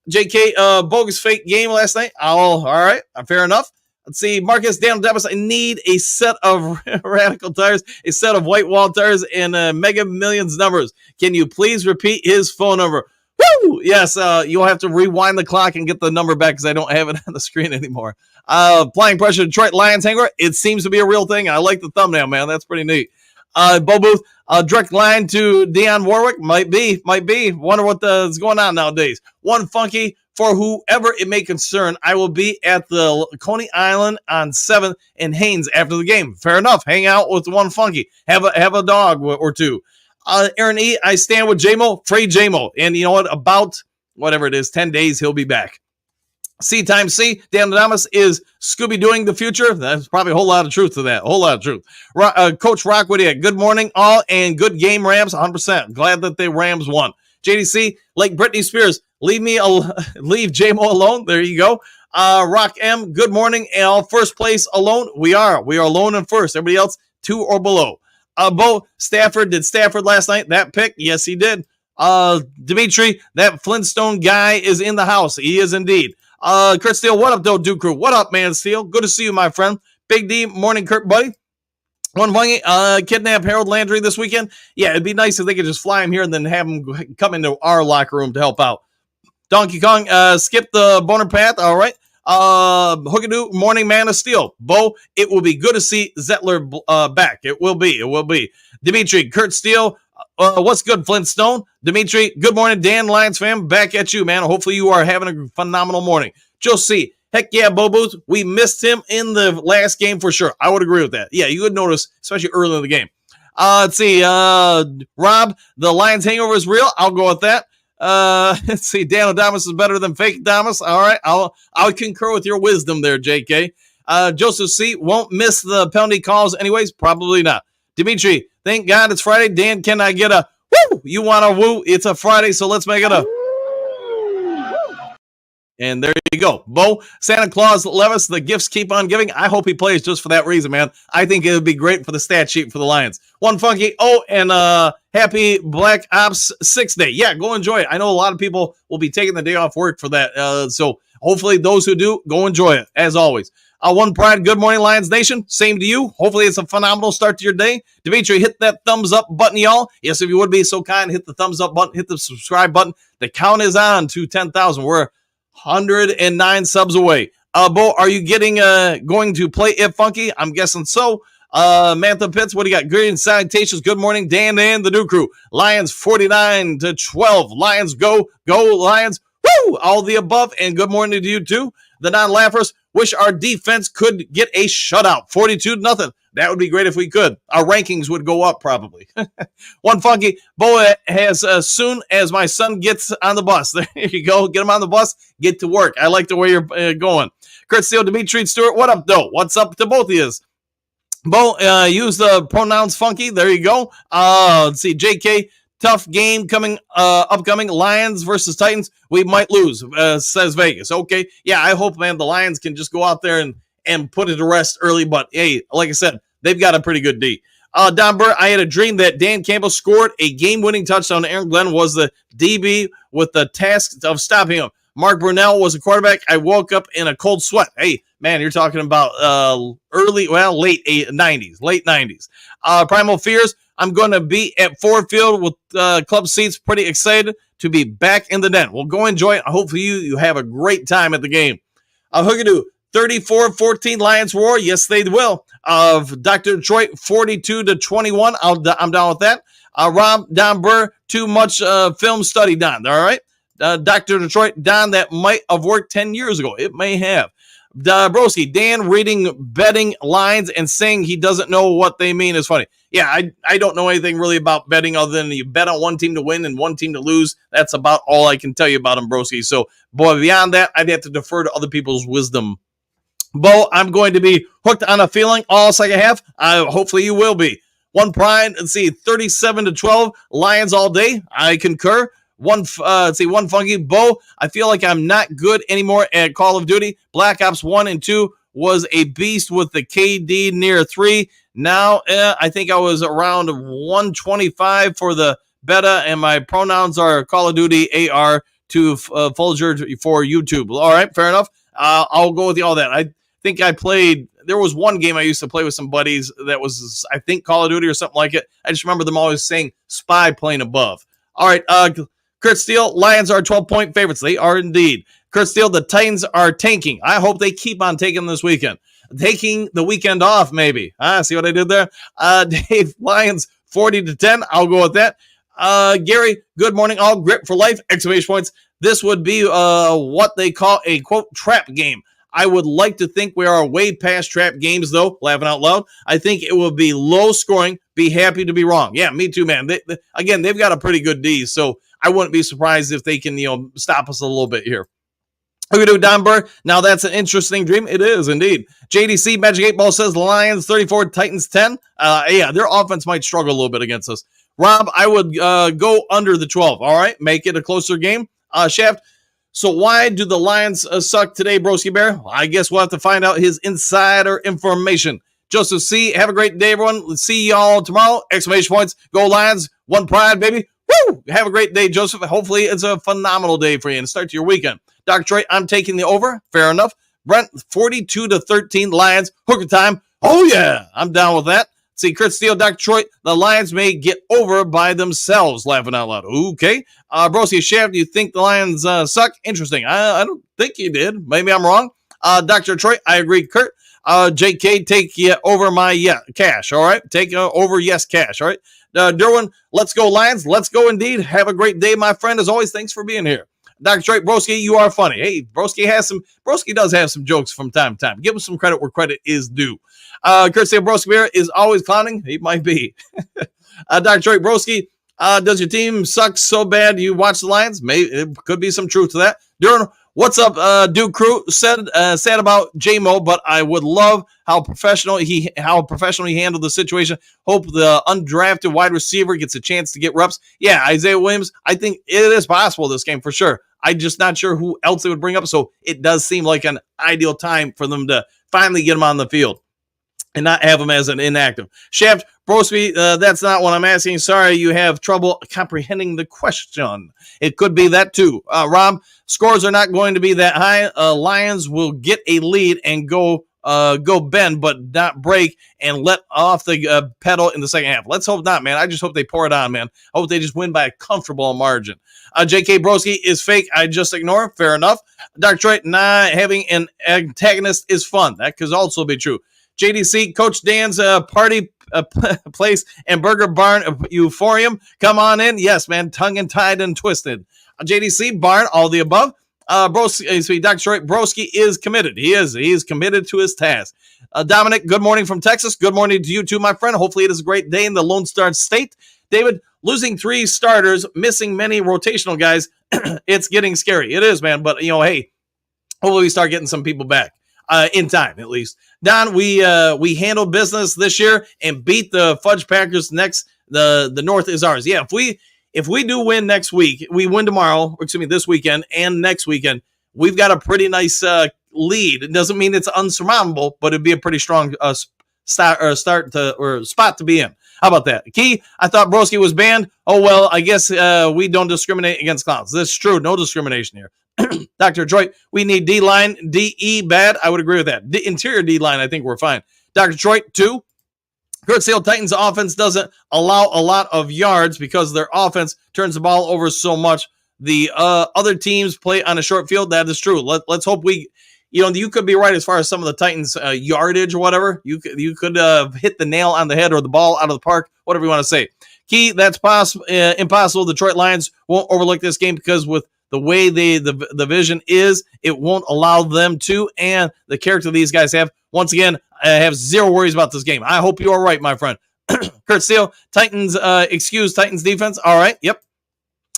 JK, bogus fake game last night. All right. Fair enough. Let's see. Marcus, Daniel Davis, I need a set of radical tires, a set of white wall tires, and Mega Millions numbers. Can you please repeat his phone number? Woo! Yes, you'll have to rewind the clock and get the number back because I don't have it on the screen anymore. Applying pressure, Detroit Lions hangover. It seems to be a real thing. I like the thumbnail, man. That's pretty neat. Bo Booth, direct line to Dionne Warwick. Might be. Wonder what is going on nowadays. One funky for whoever it may concern. I will be at the Coney Island on 7th in Haynes after the game. Fair enough. Hang out with one funky. Have a dog or two. Aaron E., I stand with J-Mo, Free J-Mo. And you know what? About, whatever it is, 10 days, he'll be back. C times C, Dan Adamas is Scooby-Dooing the future. That's probably a whole lot of truth to that. A whole lot of truth. Coach Rockwood, good morning, all, and good game, Rams, 100%. Glad that the Rams won. JDC, like Britney Spears, leave J-Mo alone. There you go. Rock M, good morning, and all first place alone. We are alone in first. Everybody else, 2 or below. Bo Stafford, did Stafford last night? That pick? Yes, he did. Dimitri, that Flintstone guy is in the house. He is indeed. Kurt Steele, what up, though, Duke Crew? What up, man, Steele? Good to see you, my friend. Big D, morning, Kurt, buddy. One funny, kidnap Harold Landry this weekend. Yeah, it'd be nice if they could just fly him here and then have him come into our locker room to help out. Donkey Kong, skip the boner path. All right. Hookadoo, morning man of steel. Bo, it will be good to see Zettler back. It will be. Dimitri, Kurt Steele, what's good, Flintstone? Dimitri, good morning, Dan, Lions fam. Back at you, man. Hopefully you are having a phenomenal morning. Joe C, heck yeah, Bo Booth. We missed him in the last game for sure. I would agree with that. Yeah, you would notice, especially early in the game. Let's see, Rob, the Lions hangover is real. I'll go with that. Let's see, Dan Adamas is better than fake Adamas. All right, I'll concur with your wisdom there, JK. Joseph C, won't miss the penalty calls anyways. Probably not. Dimitri, thank God it's Friday. Dan, can I get a woo? You want a woo? It's a Friday, so let's make it a. And there you go. Bo, Santa Claus Levis, the gifts keep on giving. I hope he plays just for that reason, man. I think it would be great for the stat sheet for the Lions. One funky. Oh, and happy Black Ops 6 Day. Yeah, go enjoy it. I know a lot of people will be taking the day off work for that. So hopefully those who do, go enjoy it, as always. One Pride, good morning, Lions Nation. Same to you. Hopefully it's a phenomenal start to your day. Dimitri, hit that thumbs up button, y'all. Yes, if you would be so kind, hit the thumbs up button, hit the subscribe button. The count is on to 10,000. We're 109 subs away. Bo, are you going to play If Funky? I'm guessing so. Mantha Pitts, what do you got? Greetings, salutations. Good morning, Dan and the new crew. Lions 49-12. Lions go Lions. Woo! All the above, and good morning to you too. The non-laughers, wish our defense could get a shutout. 42-0. That would be great if we could. Our rankings would go up probably. One funky. Bo has as soon as my son gets on the bus. There you go. Get him on the bus. Get to work. I like the way you're going. Kurt Steele, Dimitri Stewart. What up, though? What's up to both of you? Bo, use the pronouns funky. There you go. Let's see. JK, tough game upcoming. Lions versus Titans. We might lose, says Vegas. Okay. Yeah, I hope, man, the Lions can just go out there and put it to rest early. But, hey, like I said, they've got a pretty good D. Don Burr, I had a dream that Dan Campbell scored a game-winning touchdown. Aaron Glenn was the DB with the task of stopping him. Mark Brunell was a quarterback. I woke up in a cold sweat. Hey, man, you're talking about late 90s. Primal Fears, I'm going to be at Ford Field with club seats. Pretty excited to be back in the den. Well, go enjoy it. Hopefully you have a great time at the game. Hookadoo, 34-14 Lions Roar. Yes, they will. Dr. Detroit, 42-21. I'm down with that. Rob, Don Burr, too much film study, Don. All right. Dr. Detroit, Don, that might have worked 10 years ago. It may have. Broski, Dan reading betting lines and saying he doesn't know what they mean is funny. Yeah, I don't know anything really about betting other than you bet on one team to win and one team to lose. That's about all I can tell you about him, Broski. So, boy, beyond that, I'd have to defer to other people's wisdom. Bo, I'm going to be hooked on a feeling all second half. Hopefully you will be. One pride, let's see, 37-12, Lions all day. I concur. One funky. Bo, I feel like I'm not good anymore at Call of Duty. Black Ops 1 and 2 was a beast with the KD near 3. Now, I think I was around 125 for the beta, and my pronouns are Call of Duty AR to Folger for YouTube. All right, fair enough. I'll go with all that. I think I played, there was one game I used to play with some buddies that was, I think, Call of Duty or something like it. I just remember them always saying Spy playing above. All right, Kurt Steele, Lions are 12-point favorites. They are indeed. Kurt Steele, the Titans are tanking. I hope they keep on taking this weekend. Taking the weekend off, maybe. See what I did there? Dave, Lions 40-10. I'll go with that. Gary, good morning, all. Grit for life, exclamation points. This would be what they call a, quote, trap game. I would like to think we are way past trap games, though, laughing out loud. I think it will be low scoring. Be happy to be wrong. Yeah, me too, man. Again, they've got a pretty good D, so I wouldn't be surprised if they can, stop us a little bit here. We're going to do Don Burr. Now, that's an interesting dream. It is, indeed. JDC, Magic 8 Ball says Lions 34, Titans 10. Yeah, their offense might struggle a little bit against us. Rob, I would go under the 12. All right, make it a closer game. Shaft, so why do the Lions suck today, Broski Bear? Well, I guess we'll have to find out his insider information. Joseph C., have a great day, everyone. See y'all tomorrow. Exclamation points. Go Lions. One pride, baby. Woo! Have a great day, Joseph. Hopefully it's a phenomenal day for you and start to your weekend. Dr. Troy, I'm taking the over. Fair enough. Brent, 42-13 Lions. Hooker time. Oh, yeah. I'm down with that. See, Kurt Steele, Dr. Troy, the Lions may get over by themselves. Laughing out loud. Okay. Broski Shaft, do you think the Lions suck? Interesting. I don't think you did. Maybe I'm wrong. Dr. Troy, I agree. Kurt, JK, take over my cash. All right. Take over yes cash. All right. Derwin, let's go Lions. Let's go indeed. Have a great day, my friend. As always, thanks for being here. Dr. Troy, Broski, you are funny. Hey, Broski does have some jokes from time to time. Give him some credit where credit is due. Kurt Steele, Broski is always clowning. He might be. Dr. Troy, Broski, does your team suck so bad you watch the Lions? Maybe it could be some truth to that. Duran, what's up, Duke Crew? Sad about J-Mo, but I would love how professional he handled the situation. Hope the undrafted wide receiver gets a chance to get reps. Yeah, Isaiah Williams, I think it is possible this game for sure. I'm just not sure who else they would bring up, so it does seem like an ideal time for them to finally get him on the field and not have him as an inactive. Shaft, Brosby, that's not what I'm asking. Sorry, you have trouble comprehending the question. It could be that too. Rob, scores are not going to be that high. Lions will get a lead and go bend, but not break and let off the pedal in the second half. Let's hope not, man. I just hope they pour it on, man. I hope they just win by a comfortable margin. J.K. Broski is fake. I just ignore. Fair enough. Dr. Troy, having an antagonist is fun. That could also be true. JDC, Coach Dan's party place and Burger Barn Euphorium. Come on in. Yes, man. Tongue and tied and twisted. JDC, Barn, all the above. Broski, Dr. Troy, Broski is committed. He is committed to his task. Dominic, good morning from Texas. Good morning to you too, my friend. Hopefully it is a great day in the Lone Star State. David, losing 3 starters, missing many rotational guys. It's getting scary. It is, man. But, hey, hopefully we start getting some people back in time, at least. Don, we handled business this year and beat the Fudge Packers next. The North is ours. Yeah, if we do win next week, we win tomorrow, this weekend and next weekend, we've got a pretty nice lead. It doesn't mean it's unsurmountable, but it'd be a pretty strong spot to be in. How about that? Key, I thought Broski was banned. Oh, well, I guess we don't discriminate against clowns. That's true. No discrimination here. Dr. Detroit, we need D-line, D-E bad. I would agree with that. The interior D-line, I think we're fine. Dr. Detroit, 2. Kurt Steele, Titans offense doesn't allow a lot of yards because their offense turns the ball over so much. The other teams play on a short field. That is true. Let's hope you could be right as far as some of the Titans yardage or whatever. You could hit the nail on the head or the ball out of the park, whatever you want to say. Key, that's impossible. Detroit Lions won't overlook this game because with the way the vision is, it won't allow them to, and the character these guys have. Once again, I have zero worries about this game. I hope you are right, my friend. Kurt Steele, Titans, excuse Titans defense. All right, yep.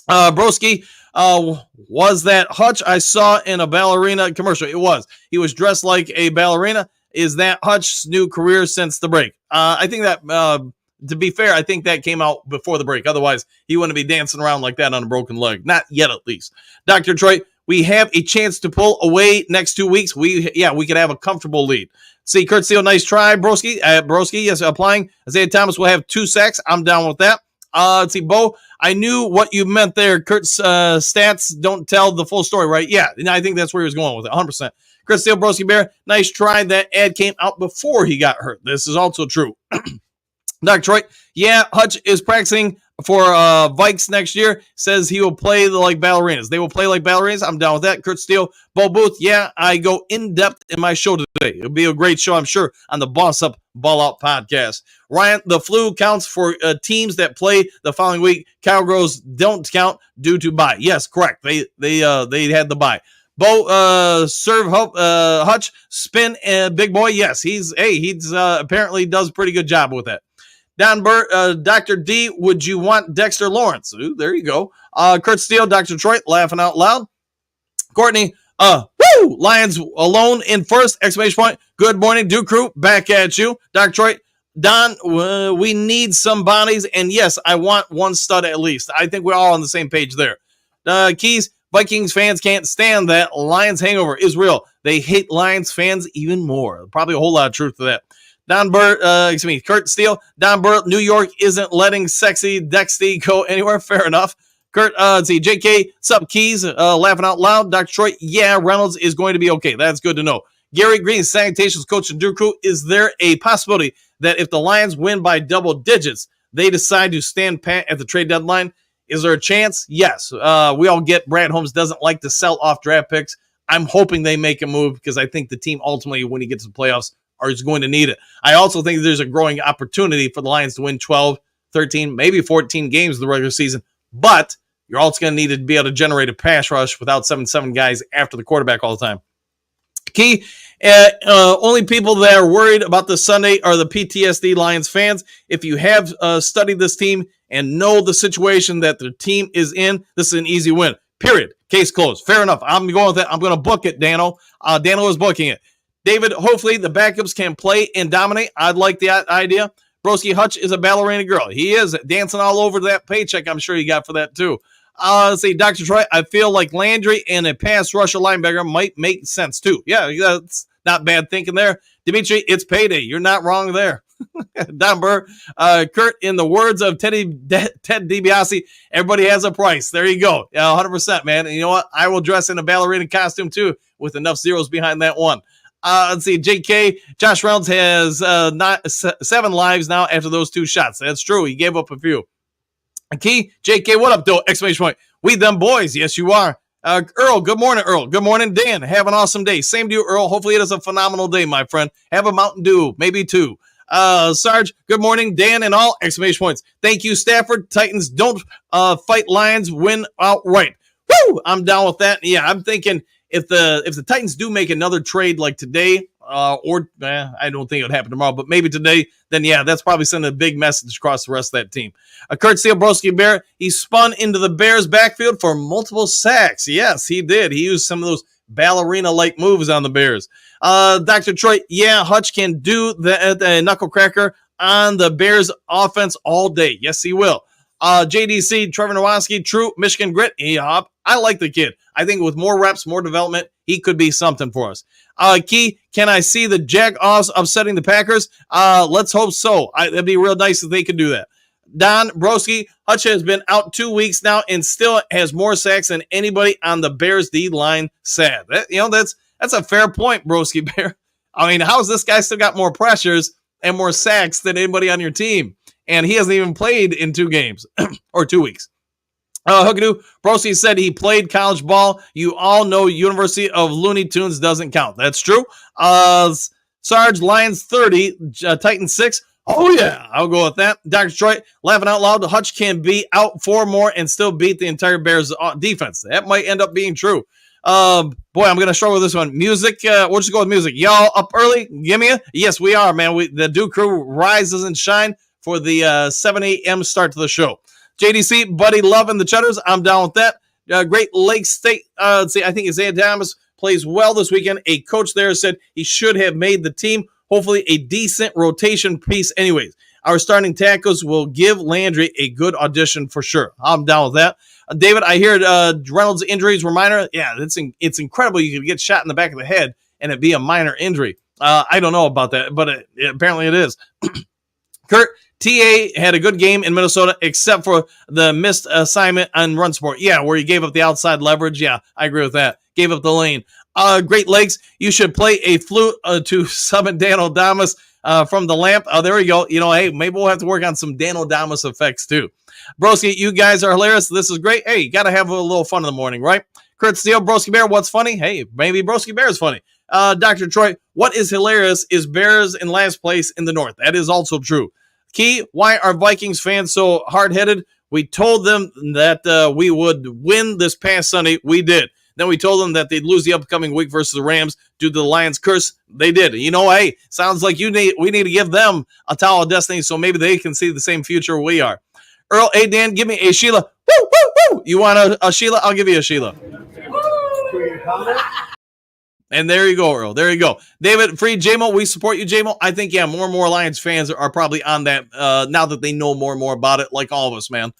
Broski, was that Hutch I saw in a ballerina commercial? It was. He was dressed like a ballerina. Is that Hutch's new career since the break? I think that, to be fair, I think that came out before the break. Otherwise, he wouldn't be dancing around like that on a broken leg. Not yet, at least. Dr. Troy, we have a chance to pull away next 2 weeks. We could have a comfortable lead. See, Kurt Steele, nice try, Broski. Broski, yes, applying. Isaiah Thomas will have 2 sacks. I'm down with that. Let's see, Bo, I knew what you meant there. Kurt's stats don't tell the full story, right? Yeah, I think that's where he was going with it, 100%. Kurt Steele, Broski Bear, nice try. That ad came out before he got hurt. This is also true. Dr. Troy, yeah, Hutch is practicing for Vikes next year. Says he will play like ballerinas. They will play like ballerinas. I'm down with that. Kurt Steele, Bo Booth, yeah, I go in depth in my show today. It'll be a great show, I'm sure, on the Boss Up Ball Out podcast. Ryan, the flu counts for teams that play the following week. Cowgirls don't count due to bye. Yes, correct. They had the bye. Bo, serve Hutch, spin, big boy. Yes, he's apparently does a pretty good job with that. Don Burt, Dr. D, would you want Dexter Lawrence? Ooh, there you go. Kurt Steele, Dr. Detroit, laughing out loud. Courtney, Lions alone in first, exclamation point. Good morning, Duke Crew, back at you. Dr. Detroit, Don, we need some bodies, and yes, I want one stud at least. I think we're all on the same page there. Keys, Vikings fans can't stand that. Lions hangover is real. They hate Lions fans even more. Probably a whole lot of truth to that. Kurt Steele, Don Burt, New York isn't letting sexy Dexty go anywhere. Fair enough. Kurt, JK, sub Keys, laughing out loud. Dr. Troy, yeah, Reynolds is going to be okay. That's good to know. Gary Green, Sanitations coach and Duke Crew, is there a possibility that if the Lions win by double digits, they decide to stand pat at the trade deadline? Is there a chance? Yes. We all get Brad Holmes doesn't like to sell off draft picks. I'm hoping they make a move because I think the team ultimately, when he gets to the playoffs, is going to need it. I also think there's a growing opportunity for the Lions to win 12, 13, maybe 14 games in the regular season, but you're also going to need to be able to generate a pass rush without 7-7 guys after the quarterback all the time. Key, only people that are worried about this Sunday are the PTSD Lions fans. If you have studied this team and know the situation that the team is in, this is an easy win. Period. Case closed. Fair enough. I'm going with it. I'm going to book it, Dano. Dano is booking it. David, hopefully the backups can play and dominate. I'd like that idea. Broski Hutch is a ballerina girl. He is dancing all over that paycheck. I'm sure he got for that too. Let's see, Dr. Troy, I feel like Landry and a pass rusher linebacker might make sense too. Yeah, that's not bad thinking there. Dimitri, it's payday. You're not wrong there. Don Burr, Kurt, in the words of Ted DiBiase, everybody has a price. There you go. 100%, man. And you know what? I will dress in a ballerina costume too with enough zeros behind that one. Let's see, JK, Josh Reynolds has 7 lives now after those 2 shots. That's true. He gave up a few. Key, JK, what up, though? Exclamation point. We them boys. Yes, you are. Earl, good morning, Earl. Good morning, Dan. Have an awesome day. Same to you, Earl. Hopefully it is a phenomenal day, my friend. Have a Mountain Dew, maybe 2. Sarge, good morning, Dan and all. Exclamation points. Thank you, Stafford. Titans don't fight Lions, win outright. Woo! I'm down with that. Yeah, I'm thinking if the Titans do make another trade like today, I don't think it would happen tomorrow, but maybe today, then yeah, that's probably sending a big message across the rest of that team. Kurt Steele, Broski Bear, he spun into the Bears backfield for multiple sacks. Yes, he did. He used some of those ballerina-like moves on the Bears. Dr. Troy, yeah, Hutch can do the knuckle cracker on the Bears offense all day. Yes, he will. JDC, Trevor Nowaski, true Michigan grit. I like the kid. I think with more reps, more development, he could be something for us. Key, can I see the Jaguars upsetting the Packers? Let's hope so. That'd be real nice if they could do that. Don Broski, Hutch has been out 2 weeks now and still has more sacks than anybody on the Bears D line. Sad. That's a fair point, Broski Bear. I mean, how has this guy still got more pressures and more sacks than anybody on your team? And he hasn't even played in 2 games or 2 weeks. Hookadoo, Broski said he played college ball. You all know University of Looney Tunes doesn't count. That's true. Sarge, Lions 30, Titans 6. Oh, yeah, I'll go with that. Dr. Detroit, laughing out loud, Hutch can be out 4 more and still beat the entire Bears defense. That might end up being true. Boy, I'm going to struggle with this one. Music, we'll just go with music. Y'all up early? Give me a? Yes, we are, man. The Duke Crew rises and shine for the 7 a.m. start to the show. JDC, Buddy loving the Cheddars. I'm down with that. Great Lakes State, let's see, I think Isaiah Thomas plays well this weekend. A coach there said he should have made the team. Hopefully a decent rotation piece anyways. Our starting tackles will give Landry a good audition for sure. I'm down with that. David, I hear Reynolds' injuries were minor. Yeah, it's incredible you could get shot in the back of the head and it be a minor injury. I don't know about that, but apparently it is. Kurt, TA had a good game in Minnesota except for the missed assignment on run support. Yeah, where he gave up the outside leverage. Yeah, I agree with that. Gave up the lane. Great Lakes, you should play a flute to summon Dan O'Damas from the lamp. Oh, there we go. Hey, maybe we'll have to work on some Dan O'Damas effects too. Broski, you guys are hilarious. This is great. Hey, you got to have a little fun in the morning, right? Kurt Steele, Broski Bear, what's funny? Hey, maybe Broski Bear is funny. Dr. Troy, what is hilarious is Bears in last place in the North. That is also true. Key, why are Vikings fans so hard-headed? We told them that we would win this past Sunday. We did. Then we told them that they'd lose the upcoming week versus the Rams due to the Lions' curse. They did. Hey, sounds like we need to give them a Tower of Destiny so maybe they can see the same future we are. Earl, hey, Dan, give me a Sheila. Woo, woo, woo. You want a Sheila? I'll give you a Sheila. And there you go, Earl. There you go. David, free JMO. We support you, JMO. I think, yeah, more and more Lions fans are probably on that now that they know more and more about it, like all of us, man.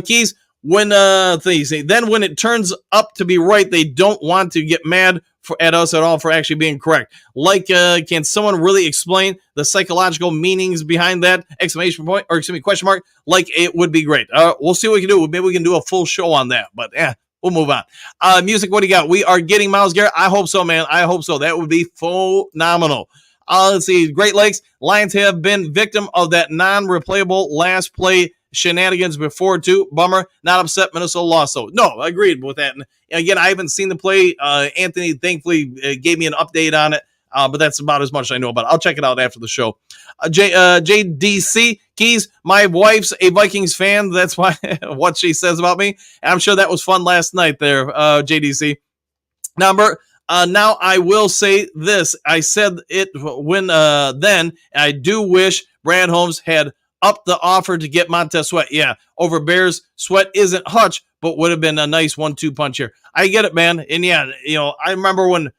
Keys, when when it turns up to be right, they don't want to get mad at us at all for actually being correct. Like, can someone really explain the psychological meanings behind that exclamation point or question mark? Like, it would be great. We'll see what we can do. Maybe we can do a full show on that, but yeah. We'll move on. Music, what do you got? We are getting Myles Garrett. I hope so, man. I hope so. That would be phenomenal. Let's see. Great Lakes. Lions have been victim of that non-replayable last play shenanigans before, too. Bummer. Not upset. Minnesota lost. So, no, I agreed with that. And again, I haven't seen the play. Anthony, thankfully, gave me an update on it. But that's about as much as I know about it. I'll check it out after the show. JDC Keys, my wife's a Vikings fan. That's why what she says about me. And I'm sure that was fun last night there, JDC. Now I will say this. I said it when then. I do wish Brad Holmes had upped the offer to get Montez Sweat. Yeah, over Bears. Sweat isn't Hutch, but would have been a nice 1-2 punch here. I get it, man. And yeah, I remember when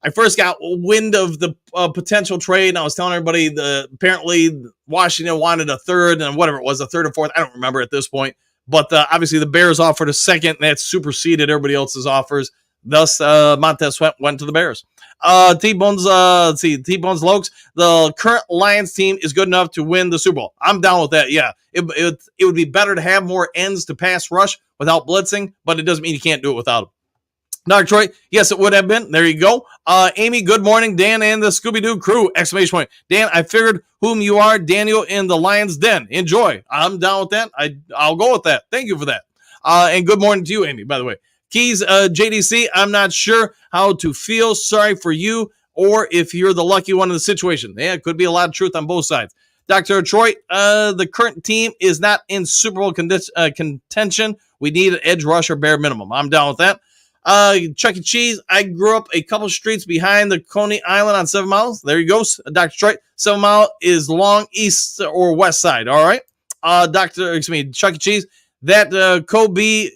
I first got wind of the potential trade, and I was telling everybody apparently Washington wanted a third and whatever it was, a third or fourth. I don't remember at this point. But obviously the Bears offered a second, and that superseded everybody else's offers. Thus, Montez Sweat went to the Bears. T-Bones Lokes, the current Lions team is good enough to win the Super Bowl. I'm down with that, yeah. It would be better to have more ends to pass rush without blitzing, but it doesn't mean you can't do it without them. Dr. Troy, yes, it would have been. There you go. Amy, good morning. Dan and the Scooby-Doo crew, exclamation point. Dan, I figured whom you are, Daniel in the Lion's Den. Enjoy. I'm down with that. I'll go with that. Thank you for that. And good morning to you, Amy, by the way. Keys, JDC, I'm not sure how to feel. Sorry for you or if you're the lucky one in the situation. Yeah, it could be a lot of truth on both sides. Dr. Detroit, the current team is not in Super Bowl contention. We need an edge rusher bare minimum. I'm down with that. Chuck E. Cheese, I grew up a couple streets behind the Coney Island on 7 Mile. There you go, Dr. Detroit. 7 Mile is long east or west side, all right? Chuck E. Cheese, that Kobe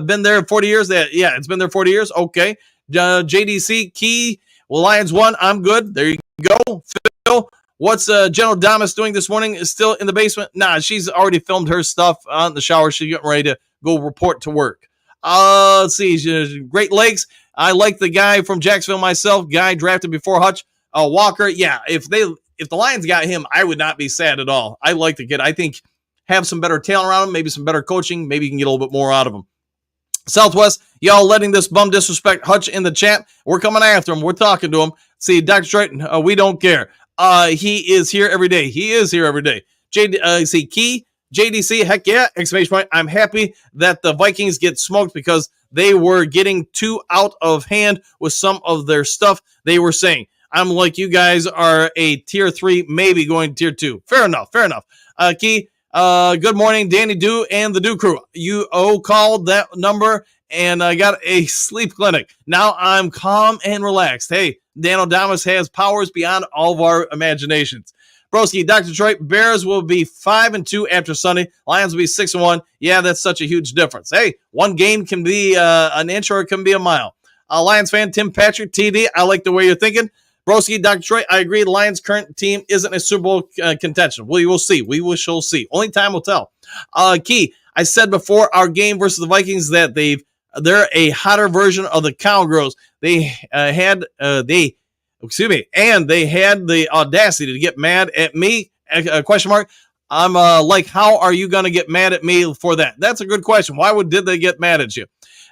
been there 40 years? It's been there 40 years. Okay. JDC, Key, well, Lions won. I'm good. There you go. Phil, what's General Damas doing this morning? Is still in the basement? Nah, she's already filmed her stuff in the shower. She's getting ready to go report to work. Let's see. Great Lakes. I like the guy from Jacksonville myself. Guy drafted before Hutch. Walker. Yeah, if the Lions got him, I would not be sad at all. I like the kid. I think have some better talent around him, maybe some better coaching, maybe you can get a little bit more out of him. Southwest, y'all letting this bum disrespect Hutch in the chat. We're coming after him. We're talking to him. See, Dr. Detroit, we don't care. He is here every day. He is here every day. See, Key, JDC, heck yeah, exclamation point. I'm happy that the Vikings get smoked because they were getting too out of hand with some of their stuff they were saying. I'm like, you guys are a tier 3, maybe going tier 2. Fair enough. Key, good morning, Danny Do and the Do Crew. You called that number and I got a sleep clinic. Now I'm calm and relaxed. Hey, Dan O'Damas has powers beyond all of our imaginations. Broski, Dr. Detroit, Bears will be 5-2 after Sunday. Lions will be 6-1. Yeah, that's such a huge difference. Hey, one game can be an inch or it can be a mile. Lions fan, Tim Patrick, TD, I like the way you're thinking. Broski, Dr. Detroit, I agree. The Lions' current team isn't a Super Bowl contention. We will see. We shall see. Only time will tell. Key, I said before our game versus the Vikings that they're a hotter version of the Cowgirls. They had the audacity to get mad at me. Question mark. I'm like, how are you going to get mad at me for that? That's a good question. Why did they get mad at you?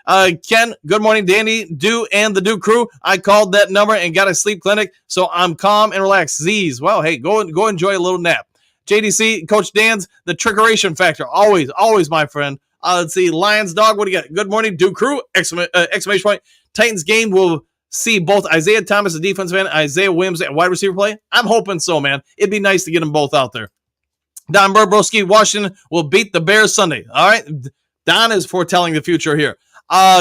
Ken, good morning, Danny, Do, and the Do Crew. I called that number and got a sleep clinic, so I'm calm and relaxed. Z's, well, hey, go enjoy a little nap. JDC, Coach Dan's, the trickeration factor, always, my friend. Let's see, Lions Dog, what do you got? Good morning, Do Crew, exclamation point. Titans game will see both Isaiah Thomas, the defensive end, Isaiah Williams, and wide receiver play. I'm hoping so, man. It'd be nice to get them both out there. Don Burbrowski, Washington will beat the Bears Sunday. All right, Don is foretelling the future here.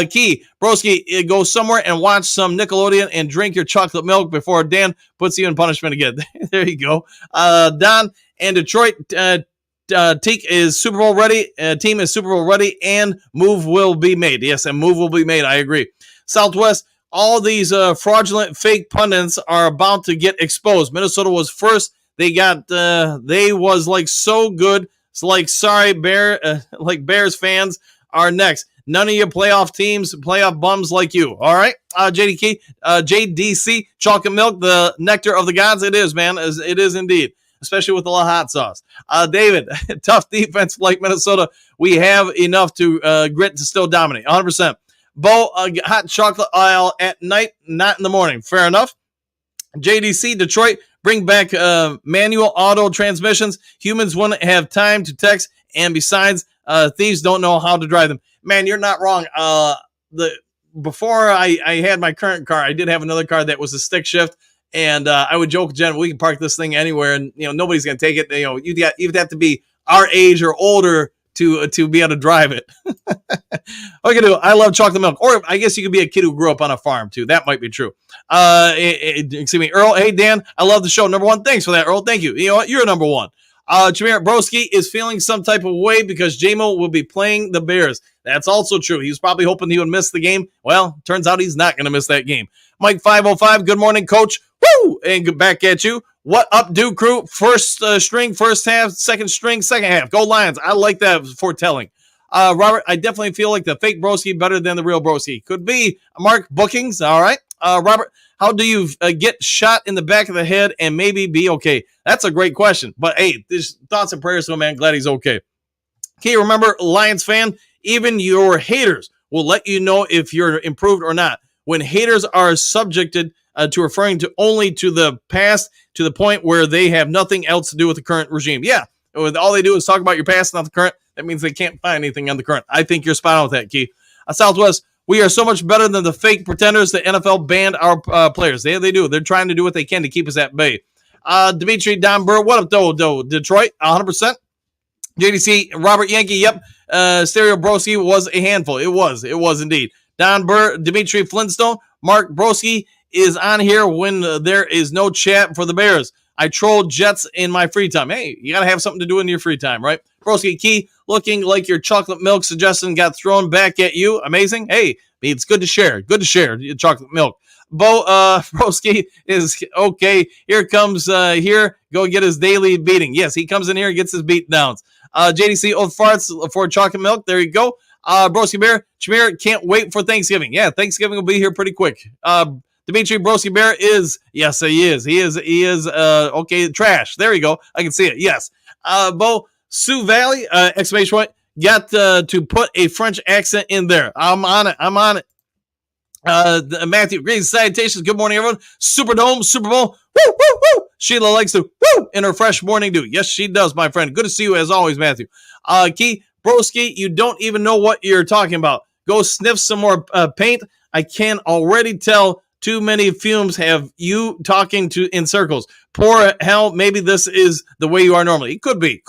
Key, Broski, go somewhere and watch some Nickelodeon and drink your chocolate milk before Dan puts you in punishment again. There you go. Don and Detroit, Teak is Super Bowl ready. Team is Super Bowl ready, and move will be made. Yes, and move will be made. I agree. Southwest, all these fraudulent fake pundits are about to get exposed. Minnesota was first. They was like so good. It's like, sorry, like Bears fans are next. None of your playoff teams, playoff bums like you. All right. JDC, chocolate milk, the nectar of the gods. It is, man. It is indeed, especially with a lot of hot sauce. David, tough defense like Minnesota. We have enough to grit to still dominate. 100%. Bo, hot chocolate aisle at night, not in the morning. Fair enough. JDC, Detroit, bring back manual auto transmissions. Humans wouldn't have time to text, and besides, thieves don't know how to drive them. Man, you're not wrong. Before I had my current car, I did have another car that was a stick shift, and I would joke with Jen, we can park this thing anywhere, and nobody's gonna take it. You'd have to be our age or older to be able to drive it. Okay, I love chocolate milk, or I guess you could be a kid who grew up on a farm too. That might be true. Excuse me, Earl. Hey Dan, I love the show. Number one, thanks for that, Earl. Thank you. You know what? You're number one. Jameer Broski is feeling some type of way because J-Mo will be playing the Bears. That's also true. He was probably hoping he would miss the game. Well, turns out he's not going to miss that game. Mike 505, good morning, Coach. Woo! And get back at you. What up, Do Crew? First string, first half. Second string, second half. Go Lions. I like that foretelling. Robert, I definitely feel like the fake Broski better than the real Broski. Could be. Mark, bookings. All right. Robert, how do you get shot in the back of the head and maybe be okay? That's a great question. But, hey, there's thoughts and prayers to him, man. Glad he's okay. Okay, remember, Lions fan, even your haters will let you know if you're improved or not. When haters are subjected to referring to only to the past to the point where they have nothing else to do with the current regime. Yeah, all they do is talk about your past, not the current. That means they can't find anything on the current. I think you're spot on with that, Key. Southwest, we are so much better than the fake pretenders. The NFL banned our players. They do. They're trying to do what they can to keep us at bay. Dimitri Don Burr, what up, though? Detroit, 100%. JDC, Robert Yankee, yep. Stereo Broski was a handful. It was indeed. Don Burr, Dimitri Flintstone, Mark Broski is on here when there is no chat for the Bears. I troll Jets in my free time. Hey, you got to have something to do in your free time, right? Broski Key, looking like your chocolate milk suggestion got thrown back at you. Amazing. Hey, it's good to share. Good to share your chocolate milk. Bo Broski is okay. Here comes here. Go get his daily beating. Yes, he comes in here and gets his beat downs. JDC old farts for chocolate milk. There you go. Broski Bear, Jameer can't wait for Thanksgiving. Yeah, Thanksgiving will be here pretty quick. Dimitri Broski Bear is, yes, he is. He is okay, trash. There you go. I can see it. Yes. Bo, Sioux Valley, exclamation point. Got to put a French accent in there. I'm on it. Matthew, great salutations. Good morning, everyone. Superdome, Super Bowl. Woo, woo, woo. Sheila likes to woo in her fresh morning dew. Yes, she does, my friend. Good to see you as always, Matthew. Key, broski, you don't even know what you're talking about. Go sniff some more paint. I can already tell too many fumes have you talking in circles. Poor hell, maybe this is the way you are normally. It could be.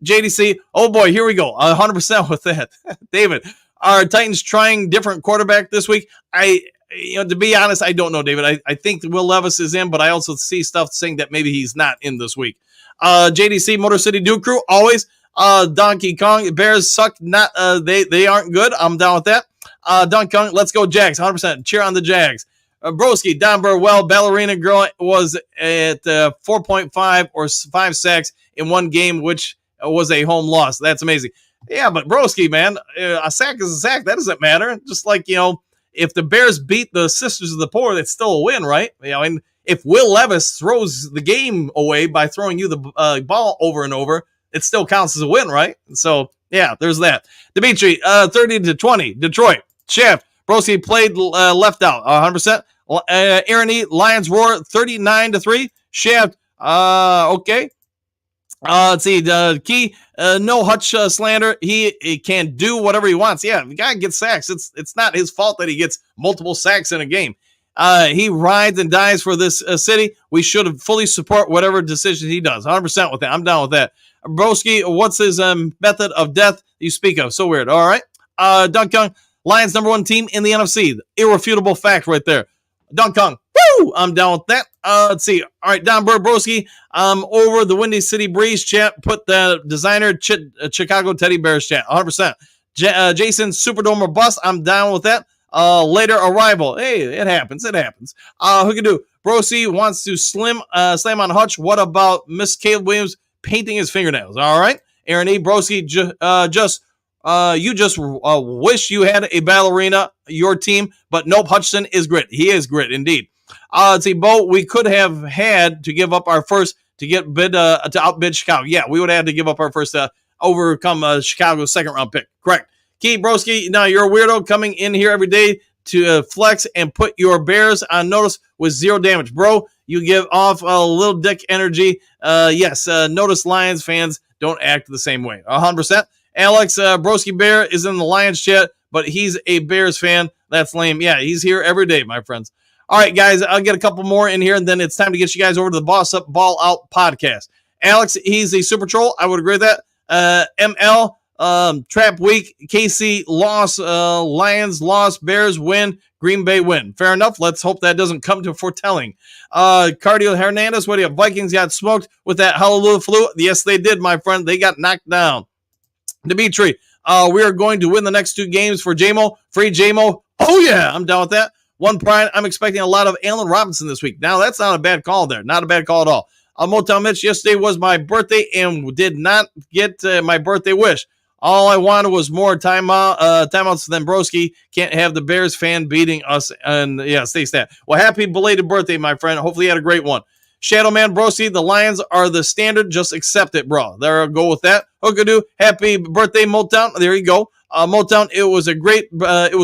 JDC, oh boy, here we go. 100% with that. David, are Titans trying different quarterback this week? To be honest, I don't know, David. I think Will Levis is in, but I also see stuff saying that maybe he's not in this week. JDC, Motor City Duke Crew, always. Donkey Kong, Bears suck. Not they aren't good. I'm down with that. Donkey Kong, let's go Jags. 100%. Cheer on the Jags. Broski, Don Burwell, Ballerina Girl was at 4.5 or 5 sacks in one game, which was a home loss. That's amazing. Yeah, but Broski, man, a sack is a sack. That doesn't matter. Just like, if the Bears beat the Sisters of the Poor, that's still a win, right? And if Will Levis throws the game away by throwing you the ball over and over, it still counts as a win, right? So, yeah, there's that. Dimitri, 30-20, Detroit. Shaft, Broski played left out, 100%. Aaron E, Lions roar, 39-3. Shaft, okay. Let's see, Key, no Hutch slander. He can do whatever he wants. Yeah, the guy gets sacks. It's not his fault that he gets multiple sacks in a game. He rides and dies for this city. We should fully support whatever decision he does. 100% with that. I'm down with that. Broski, what's his method of death you speak of? So weird. All right. Dunkung, Lions #1 team in the NFC. Irrefutable fact right there. Dunkung, woo! I'm down with that. Let's see. All right, Don Broski, over the Windy City Breeze chat, put the designer Chicago Teddy Bears chat. 100%. Jason, Superdome or bust. I'm down with that. Later arrival. Hey, it happens. Who can do? Broski wants to slam on Hutch. What about Miss Caleb Williams painting his fingernails? All right. Aaron E. Broski, you just wish you had a ballerina, your team, but nope, Hutchinson is grit. He is grit, indeed. Let's see, Bo, we could have had to give up our first to get bid to outbid Chicago. Yeah, we would have had to give up our first to overcome Chicago's second-round pick. Correct. Key Broski, now you're a weirdo coming in here every day to flex and put your Bears on notice with 0 damage. Bro, you give off a little dick energy. Yes, notice Lions fans don't act the same way. 100%. Alex, Broski Bear is in the Lions chat, but he's a Bears fan. That's lame. Yeah, he's here every day, my friends. All right, guys, I'll get a couple more in here, and then it's time to get you guys over to the Boss Up, Ball Out podcast. Alex, he's a super troll. I would agree with that. ML, Trap Week, KC loss, Lions loss, Bears win, Green Bay win. Fair enough. Let's hope that doesn't come to foretelling. Cardio Hernandez, what do you have? Vikings got smoked with that hallelujah flu. Yes, they did, my friend. They got knocked down. Dimitri, we are going to win the next 2 games for JMO. Free JMO. Oh, yeah, I'm down with that. One pride, I'm expecting a lot of Allen Robinson this week. Now, that's not a bad call there. Not a bad call at all. Motown Mitch, yesterday was my birthday and did not get my birthday wish. All I wanted was more timeouts than Broski. Can't have the Bears fan beating us. And, yeah, stay stat. Well, happy belated birthday, my friend. Hopefully you had a great one. Shadow Man Broski, the Lions are the standard. Just accept it, bro. There, I'll go with that. Hookadoo, happy birthday, Motown. There you go. Motown, it was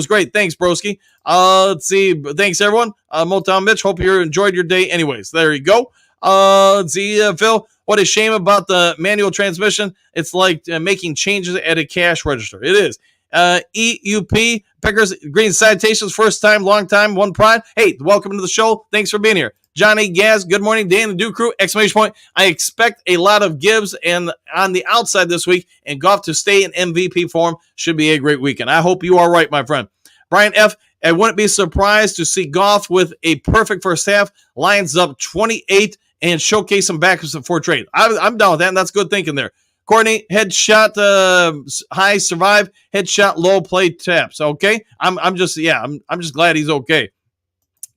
great. Thanks, Broski. Let's see. Thanks, everyone. Motown Mitch, hope you enjoyed your day anyways. There you go. Let's see, Phil, what a shame about the manual transmission. It's like making changes at a cash register. It is. EUP, Pickers, Green Citations, first time, long time, one pride. Hey, welcome to the show. Thanks for being here. Johnny Gaz, good morning. Dan and Duke Crew, exclamation point. I expect a lot of gives and on the outside this week, and Goff to stay in MVP form. Should be a great weekend. I hope you are right, my friend. Brian F., I wouldn't be surprised to see Goff with a perfect first half, Lions up 28, and showcase some backups for trade. I'm down with that, and that's good thinking there. Courtney, headshot high, survive, headshot low, play taps. Okay, I'm just glad he's okay.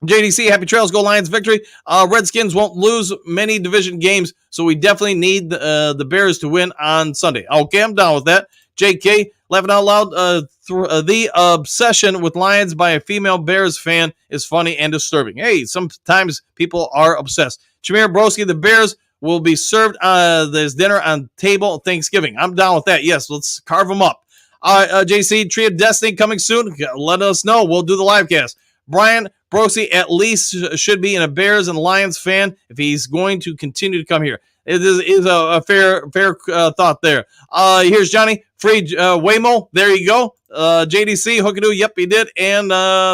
JDC, happy trails, go Lions victory. Redskins won't lose many division games, so we definitely need the Bears to win on Sunday. Okay, I'm down with that. JK, laughing out loud, the obsession with Lions by a female Bears fan is funny and disturbing. Hey, sometimes people are obsessed. Jameer Broski, the Bears will be served this dinner on table Thanksgiving. I'm down with that. Yes, let's carve them up. JC, Tree of Destiny coming soon. Let us know. We'll do the live cast. Brian Brosey at least should be a Bears and Lions fan if he's going to continue to come here. It is a fair thought there. Here's Johnny. Free Waymo. There you go. JDC, Hookadoo. Yep, he did. And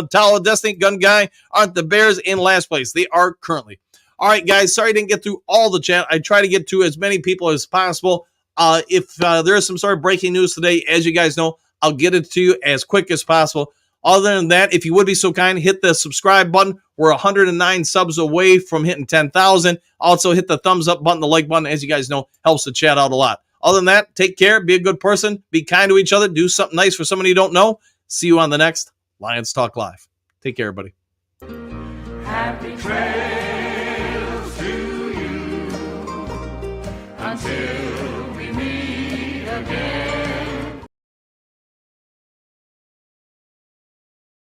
Tower of Destiny, Gun Guy. Aren't the Bears in last place? They are currently. All right, guys. Sorry I didn't get through all the chat. I try to get to as many people as possible. If there is some sort of breaking news today, as you guys know, I'll get it to you as quick as possible. Other than that, if you would be so kind, hit the subscribe button. We're 109 subs away from hitting 10,000. Also, hit the thumbs up button, the like button. As you guys know, helps the chat out a lot. Other than that, take care. Be a good person. Be kind to each other. Do something nice for somebody you don't know. See you on the next Lions Talk Live. Take care, everybody. Happy trails to you until we meet again.